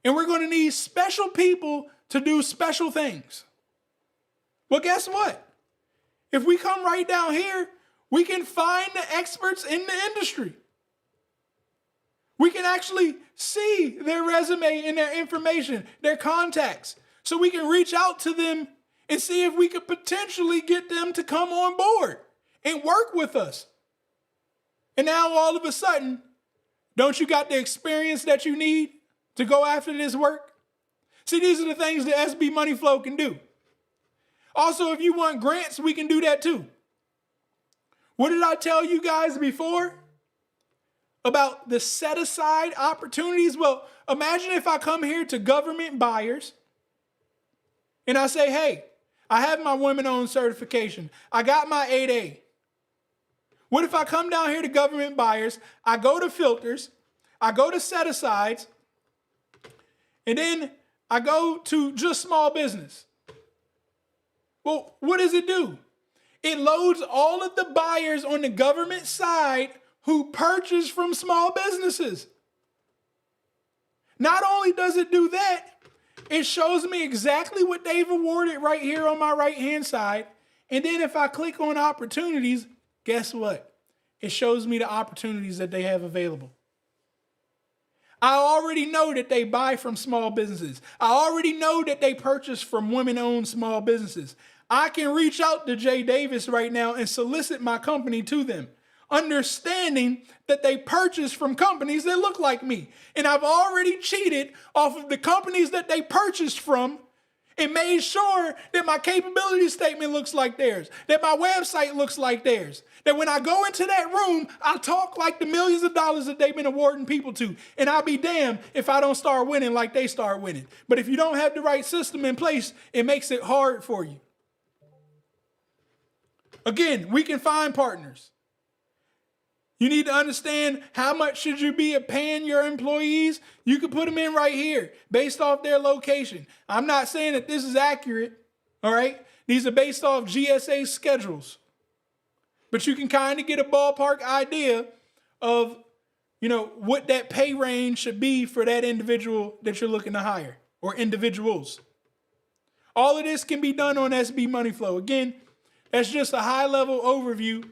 And we're going to need special people to do special things. Well, guess what? If we come right down here, we can find the experts in the industry. We can actually see their resume and their information, their contacts, so we can reach out to them and see if we could potentially get them to come on board and work with us. And now all of a sudden, don't you got the experience that you need to go after this work? See, these are the things that SB Money Flow can do. Also, if you want grants, we can do that too. What did I tell you guys before? about the set aside opportunities. Well, imagine if I come here to government buyers and I say, hey, I have my women-owned certification. I got my 8A. What if I come down here to government buyers, I go to filters, I go to set asides, and then I go to just small business? Well, what does it do? It loads all of the buyers on the government side who purchase from small businesses. Not only does it do that, it shows me exactly what they've awarded right here on my right-hand side. And then if I click on opportunities, guess what? It shows me the opportunities that they have available. I already know that they buy from small businesses. I already know that they purchase from women-owned small businesses. I can reach out to Jay Davis right now and solicit my company to them, understanding that they purchase from companies that look like me. And I've already cheated off of the companies that they purchased from and made sure that my capability statement looks like theirs, that my website looks like theirs, that when I go into that room, I talk like the millions of dollars that they've been awarding people to. And I'll be damned if I don't start winning like they start winning. But if you don't have the right system in place, it makes it hard for you. Again, we can find partners. You need to understand how much should you be paying your employees. You can put them in right here based off their location. I'm not saying that this is accurate, all right? These are based off GSA schedules. But you can kind of get a ballpark idea of, what that pay range should be for that individual that you're looking to hire, or individuals. All of this can be done on SB Money Flow. Again, that's just a high-level overview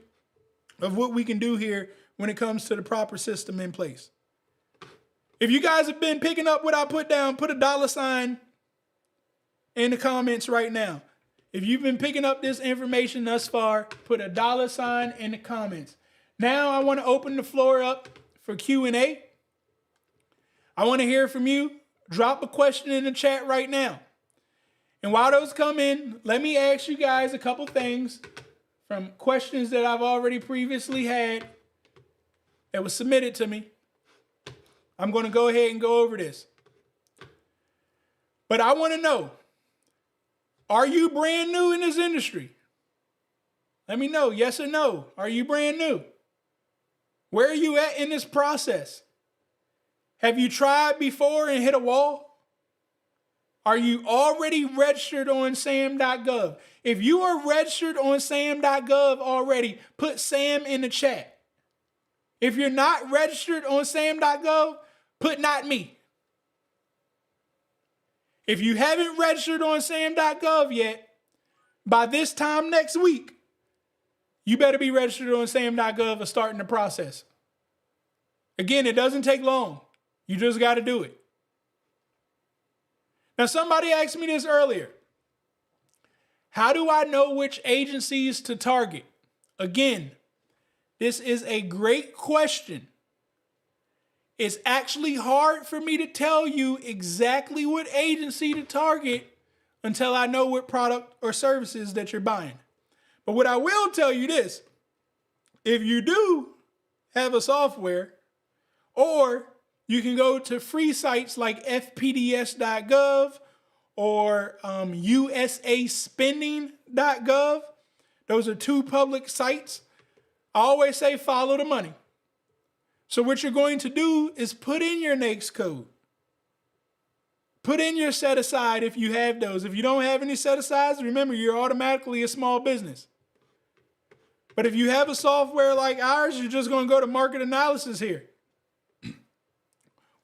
of what we can do here when it comes to the proper system in place. If you guys have been picking up what I put down, put a $sign in the comments right now. If you've been picking up this information thus far, put a $sign in the comments. Now I want to open the floor up for Q&A. I want to hear from you. Drop a question in the chat right now. And while those come in, let me ask you guys a couple things from questions that I've already previously had that was submitted to me. I'm going to go ahead and go over this. But I want to know, are you brand new in this industry? Let me know, yes or no. Are you brand new? Where are you at in this process? Have you tried before and hit a wall? Are you already registered on SAM.gov? If you are registered on SAM.gov already, put SAM in the chat. If you're not registered on SAM.gov, put not me. If you haven't registered on SAM.gov yet, by this time next week, you better be registered on SAM.gov and starting the process. Again, it doesn't take long. You just got to do it. Now, somebody asked me this earlier. How do I know which agencies to target? Again, this is a great question. It's actually hard for me to tell you exactly what agency to target until I know what product or services that you're buying. But what I will tell you this, if you do have a software, or you can go to free sites like fpds.gov or usaspending.gov. Those are two public sites. I always say follow the money. So what you're going to do is put in your NAICS code. Put in your set aside if you have those. If you don't have any set asides, remember you're automatically a small business. But if you have a software like ours, you're just going to go to market analysis here.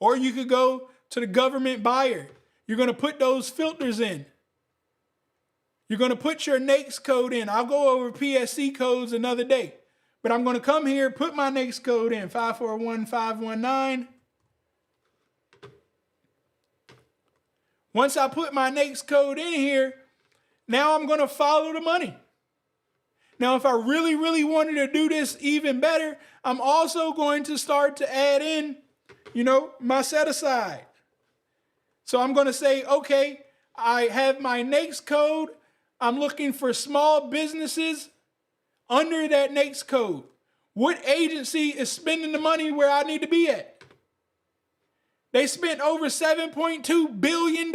Or you could go to the government buyer. You're going to put those filters in. You're going to put your NAICS code in. I'll go over PSC codes another day. But I'm going to come here, put my NAICS code in, 541519. Once I put my NAICS code in here, now I'm going to follow the money. Now, if I really, really wanted to do this even better, I'm also going to start to add in my set aside. So I'm going to say, okay, I have my NAICS code. I'm looking for small businesses under that NAICS code. What agency is spending the money where I need to be at? They spent over $7.2 billion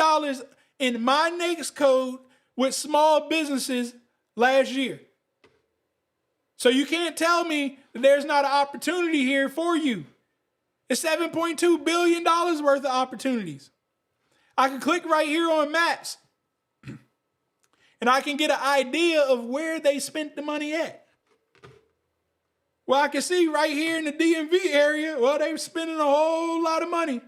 in my NAICS code with small businesses last year. So you can't tell me that there's not an opportunity here for you. It's $7.2 billion worth of opportunities. I can click right here on maps and I can get an idea of where they spent the money at. Well, I can see right here in the DMV area, well, they're spending a whole lot of money.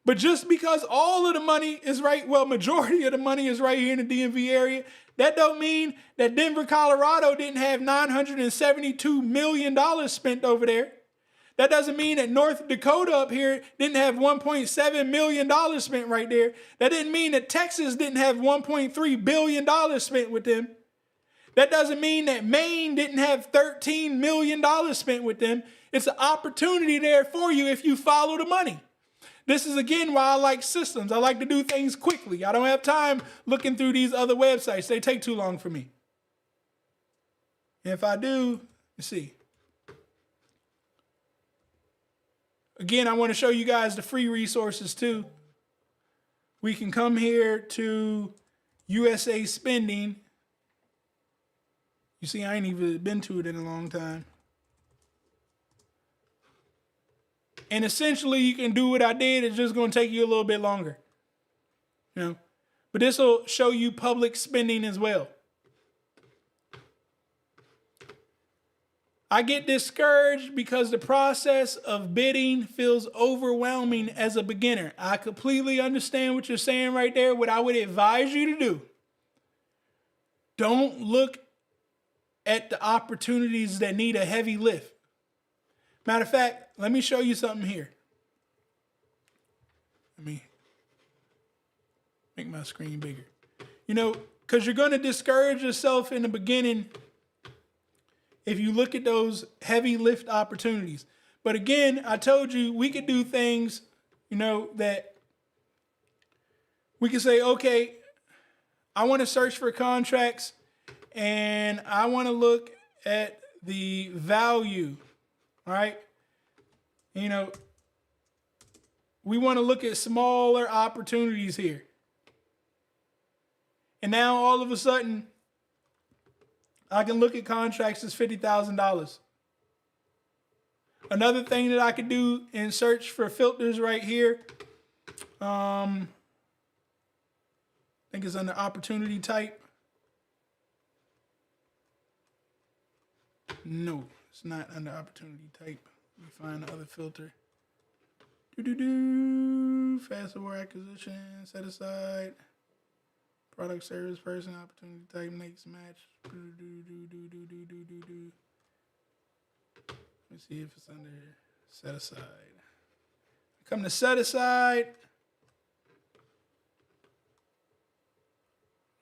But just because all of the money is right, well, majority of the money is right here in the DMV area, that don't mean that Denver, Colorado didn't have $972 million spent over there. That doesn't mean that North Dakota up here didn't have $1.7 million spent right there. That didn't mean that Texas didn't have $1.3 billion spent with them. That doesn't mean that Maine didn't have $13 million spent with them. It's an opportunity there for you if you follow the money. This is, again, why I like systems. I like to do things quickly. I don't have time looking through these other websites. They take too long for me. And if I do, let's see. Again, I want to show you guys the free resources too. We can come here to USA Spending. You see, I ain't even been to it in a long time. And essentially, you can do what I did. It's just going to take you a little bit longer. You know, but this will show you public spending as well. I get discouraged because the process of bidding feels overwhelming as a beginner. I completely understand what you're saying right there. What I would advise you to do, don't look at the opportunities that need a heavy lift. Matter of fact, let me show you something here. Let me make my screen bigger. You know, because you're going to discourage yourself in the beginning if you look at those heavy lift opportunities. But again, I told you we could do things, you know, that we could say, okay, I want to search for contracts and I want to look at the value, all right? You know, we want to look at smaller opportunities here. And now all of a sudden, I can look at contracts as $50,000. Another thing that I could do in search for filters right here, I think it's under opportunity type. No, it's not under opportunity type. Let me find the other filter. Fast award acquisition, set aside. Product, service, person, opportunity type, makes match. Let me see if it's under set aside. Come to set aside.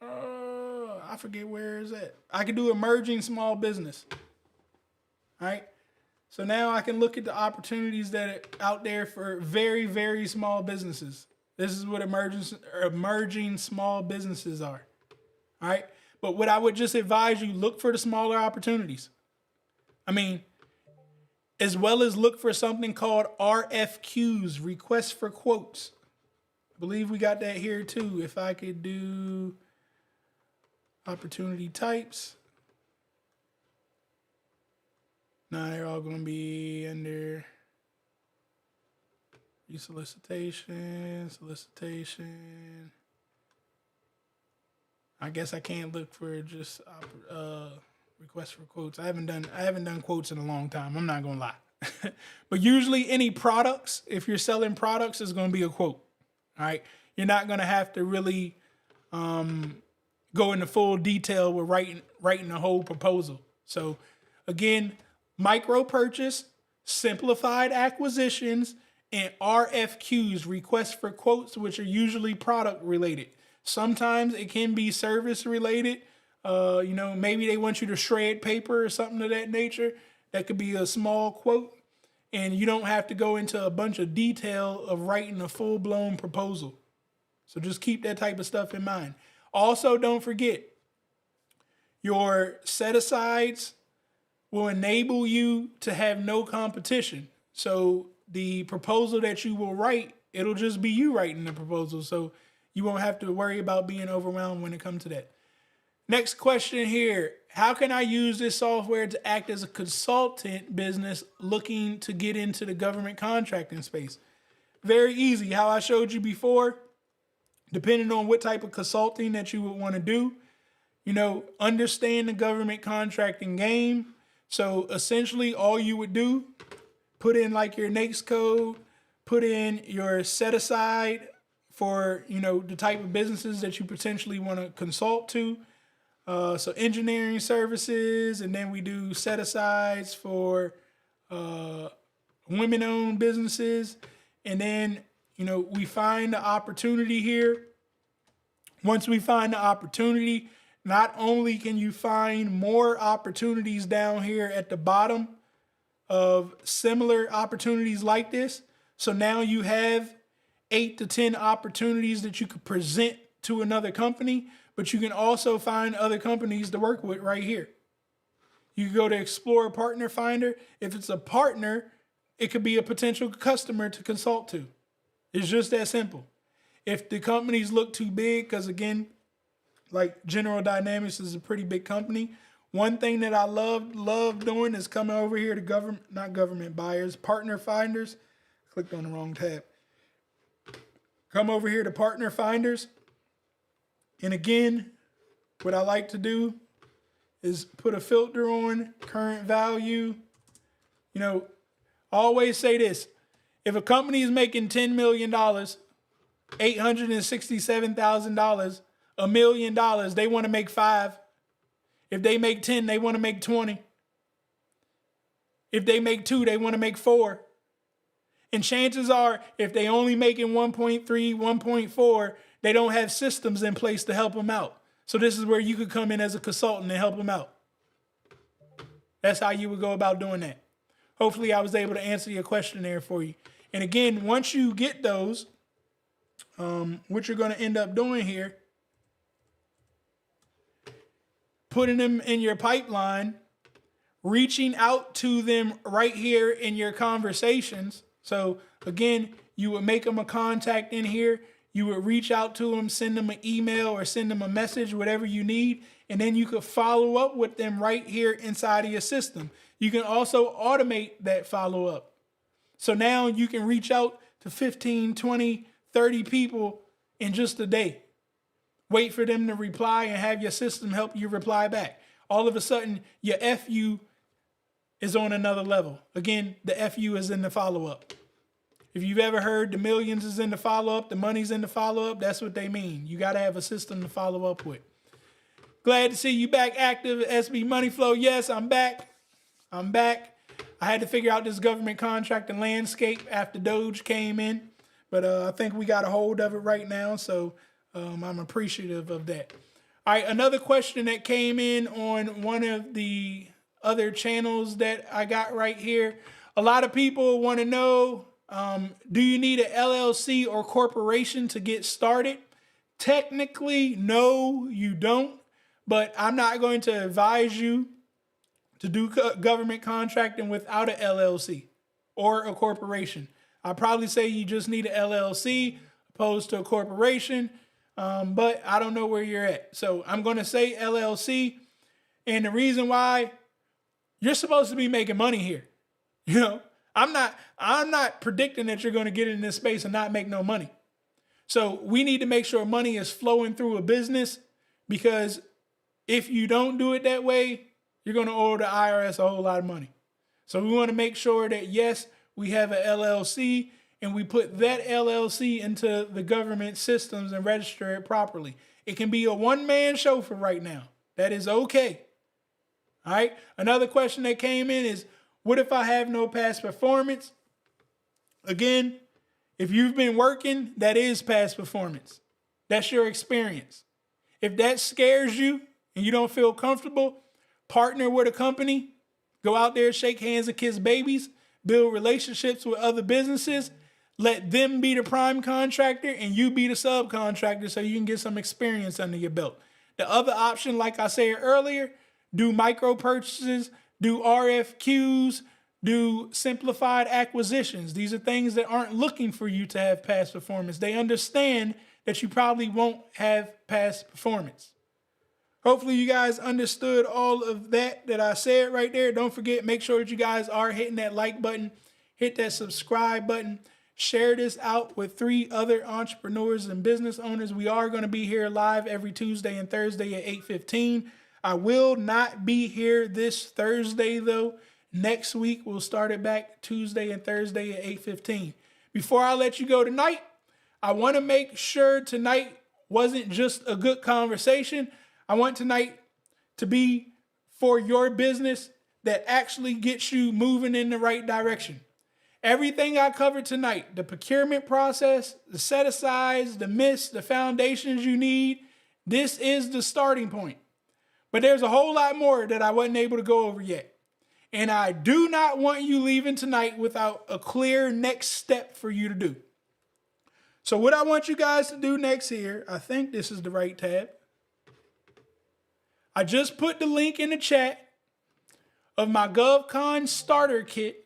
I forget where is that. I can do emerging small business. All right. So now I can look at the opportunities that are out there for very, very small businesses. This is what emerging small businesses are. All right. But what I would just advise you, look for the smaller opportunities. I mean, as well as look for something called RFQs, requests for quotes. I believe we got that here too. If I could do opportunity types. No, they're all going to be under solicitation. I guess I can't look for just requests for quotes. I haven't done quotes in a long time. I'm not going to lie. But usually any products, if you're selling products, is going to be a quote. All right. You're not going to have to really go into full detail with writing the whole proposal. So again, micro purchase, simplified acquisitions, and RFQs, requests for quotes, which are usually product related. Sometimes it can be service related. You know, maybe they want you to shred paper or something of that nature. That could be a small quote. And you don't have to go into a bunch of detail of writing a full-blown proposal. So just keep that type of stuff in mind. Also, don't forget your set-asides, will enable you to have no competition. So the proposal that you will write, it'll just be you writing the proposal. So you won't have to worry about being overwhelmed when it comes to that. Next question here. How can I use this software to act as a consultant business looking to get into the government contracting space? Very easy. How I showed you before, depending on what type of consulting that you would want to do, understand the government contracting game. So essentially all you would do, put in like your NAICS code, put in your set aside for, the type of businesses that you potentially want to consult to. So engineering services, and then we do set asides for women-owned businesses. And then, we find the opportunity here. Once we find the opportunity, not only can you find more opportunities down here at the bottom of similar opportunities like this. So now you have 8 to 10 opportunities that you could present to another company, but you can also find other companies to work with right here. You can go to Explore Partner Finder. If it's a partner, it could be a potential customer to consult to. It's just that simple. If the companies look too big, because again, like General Dynamics is a pretty big company. One thing that I love doing is coming over here to not government buyers, partner finders. Clicked on the wrong tab. Come over here to partner finders. And again, what I like to do is put a filter on current value. I always say this. If a company is making $10 million, $867,000, $1 million, they want to make 5. If they make 10, they want to make 20. If they make 2, they want to make 4. And chances are, if they only making 1.3, 1.4, they don't have systems in place to help them out. So this is where you could come in as a consultant and help them out. That's how you would go about doing that. Hopefully I was able to answer your question there for you. And again, once you get those, what you're going to end up doing here, putting them in your pipeline, reaching out to them right here in your conversations. So again, you would make them a contact in here. You would reach out to them, send them an email or send them a message, whatever you need. And then you could follow up with them right here inside of your system. You can also automate that follow up. So now you can reach out to 15, 20, 30 people in just a day. Wait for them to reply and have your system help you reply back. All of a sudden, your FU is on another level. Again, the FU is in the follow-up. If you've ever heard the millions is in the follow-up, the money's in the follow-up, that's what they mean. You got to have a system to follow up with. Glad to see you back active, SB Money Flow. Yes, I'm back. I had to figure out this government contracting landscape after Doge came in, but I think we got a hold of it right now, so I'm appreciative of that. All right, another question that came in on one of the other channels that I got right here. A lot of people want to know, do you need an LLC or corporation to get started? Technically, no, you don't, but I'm not going to advise you to do government contracting without an LLC or a corporation. I'd probably say you just need an LLC opposed to a corporation, but I don't know where you're at. So I'm going to say LLC, and the reason why, you're supposed to be making money here. I'm not predicting that you're going to get in this space and not make no money. So we need to make sure money is flowing through a business, because if you don't do it that way, you're going to owe the IRS a whole lot of money. So we want to make sure that, yes, we have an LLC and we put that LLC into the government systems and register it properly. It can be a one-man show for right now. That is okay. All right. Another question that came in is, what if I have no past performance? Again, if you've been working, that is past performance. That's your experience. If that scares you and you don't feel comfortable, partner with a company, go out there, shake hands and kiss babies, build relationships with other businesses, let them be the prime contractor and you be the subcontractor so you can get some experience under your belt. The other option, like I said earlier, do micro purchases, do RFQs, do simplified acquisitions. These are things that aren't looking for you to have past performance. They understand that you probably won't have past performance. Hopefully you guys understood all of that I said right there. Don't forget, make sure that you guys are hitting that like button, hit that subscribe button, share this out with 3 other entrepreneurs and business owners. We are going to be here live every Tuesday and Thursday at 8:15. I will not be here this Thursday though. Next week, we'll start it back Tuesday and Thursday at 8:15. Before I let you go tonight, I want to make sure tonight wasn't just a good conversation. I want tonight to be for your business that actually gets you moving in the right direction. Everything I covered tonight, the procurement process, the set-asides, the myths, the foundations you need, this is the starting point. But there's a whole lot more that I wasn't able to go over yet. And I do not want you leaving tonight without a clear next step for you to do. So what I want you guys to do next here, I think this is the right tab. I just put the link in the chat of my GovCon starter kit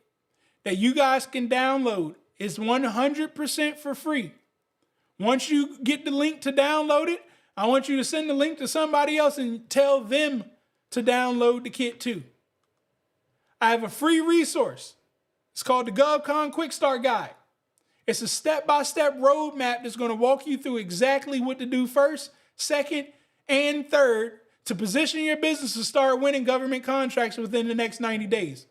that you guys can download. It's 100% for free. Once you get the link to download it, I want you to send the link to somebody else and tell them to download the kit too. I have a free resource. It's called the GovCon Quick Start Guide. It's a step-by-step roadmap that's going to walk you through exactly what to do first, second, and third to position your business to start winning government contracts within the next 90 days.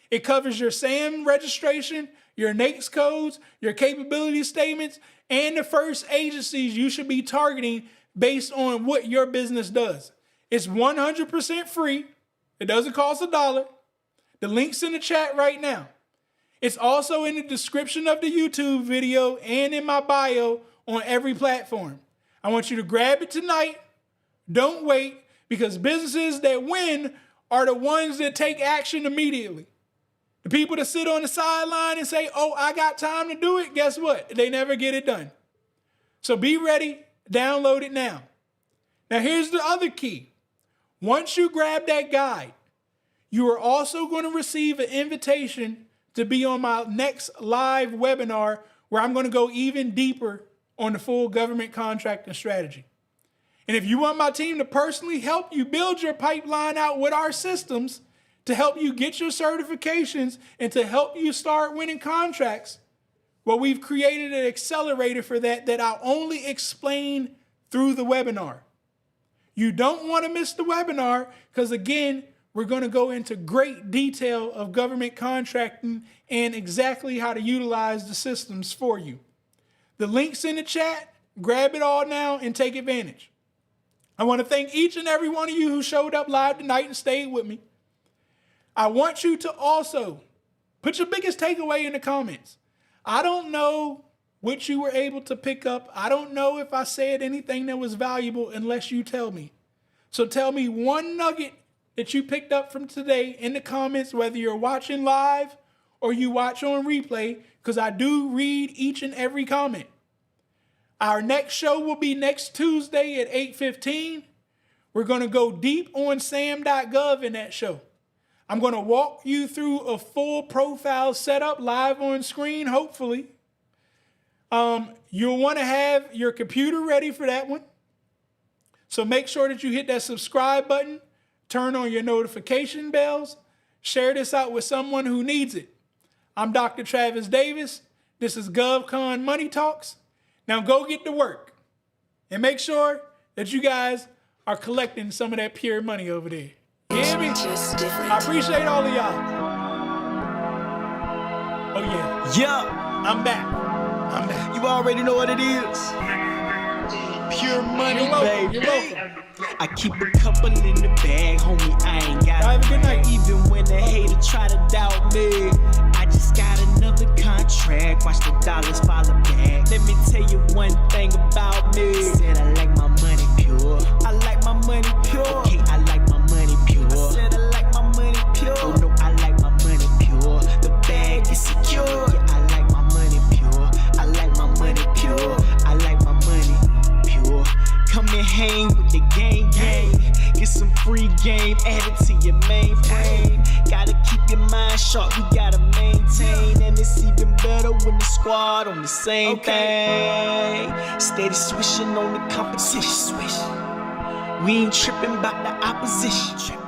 It covers your SAM registration, your NAICS codes, your capability statements, and the first agencies you should be targeting based on what your business does. It's 100% free. It doesn't cost $1. The link's in the chat right now. It's also in the description of the YouTube video and in my bio on every platform. I want you to grab it tonight. Don't wait, because businesses that win are the ones that take action immediately. The people that sit on the sideline and say, oh, I got time to do it, guess what? They never get it done. So be ready. Download it now. Now here's the other key. Once you grab that guide, you are also going to receive an invitation to be on my next live webinar where I'm going to go even deeper on the full government contracting strategy. And if you want my team to personally help you build your pipeline out with our systems to help you get your certifications and to help you start winning contracts, well, we've created an accelerator for that I'll only explain through the webinar. You don't want to miss the webinar because, again, we're going to go into great detail of government contracting and exactly how to utilize the systems for you. The link's in the chat. Grab it all now and take advantage. I want to thank each and every one of you who showed up live tonight and stayed with me. I want you to also put your biggest takeaway in the comments. I don't know what you were able to pick up. I don't know if I said anything that was valuable unless you tell me. So tell me one nugget that you picked up from today in the comments, whether you're watching live or you watch on replay, because I do read each and every comment. Our next show will be next Tuesday at 8:15. We're going to go deep on SAM.gov in that show. I'm going to walk you through a full profile setup live on screen, hopefully. You'll want to have your computer ready for that one. So make sure that you hit that subscribe button, turn on your notification bells, share this out with someone who needs it. I'm Dr. Travis Davis. This is GovCon Money Talks. Now go get to work and make sure that you guys are collecting some of that pure money over there. You hear me? Just different. I appreciate all of y'all. Oh yeah. Yeah, I'm back. you already know what it is. Pure money, You're welcome. baby. You're welcome. I keep a couple in the bag, homie. I ain't got Have a good night. Even when the hater try to doubt me, I just got another contract. Watch the dollars follow back. Let me tell you one thing about me. Said I like my money pure. I like my money pure. Okay, I like my money pure. I said I like my money pure. Oh no, I like my money pure. The bag is secure. Yeah, I like my money pure. I like my money pure. I like my money pure. Come and hang with the gang. Get some free game, add it to your mainframe. Gotta keep your mind sharp, we gotta maintain. And it's even better when the squad on the same thing. Steady swishing on the competition. We ain't tripping about the opposition.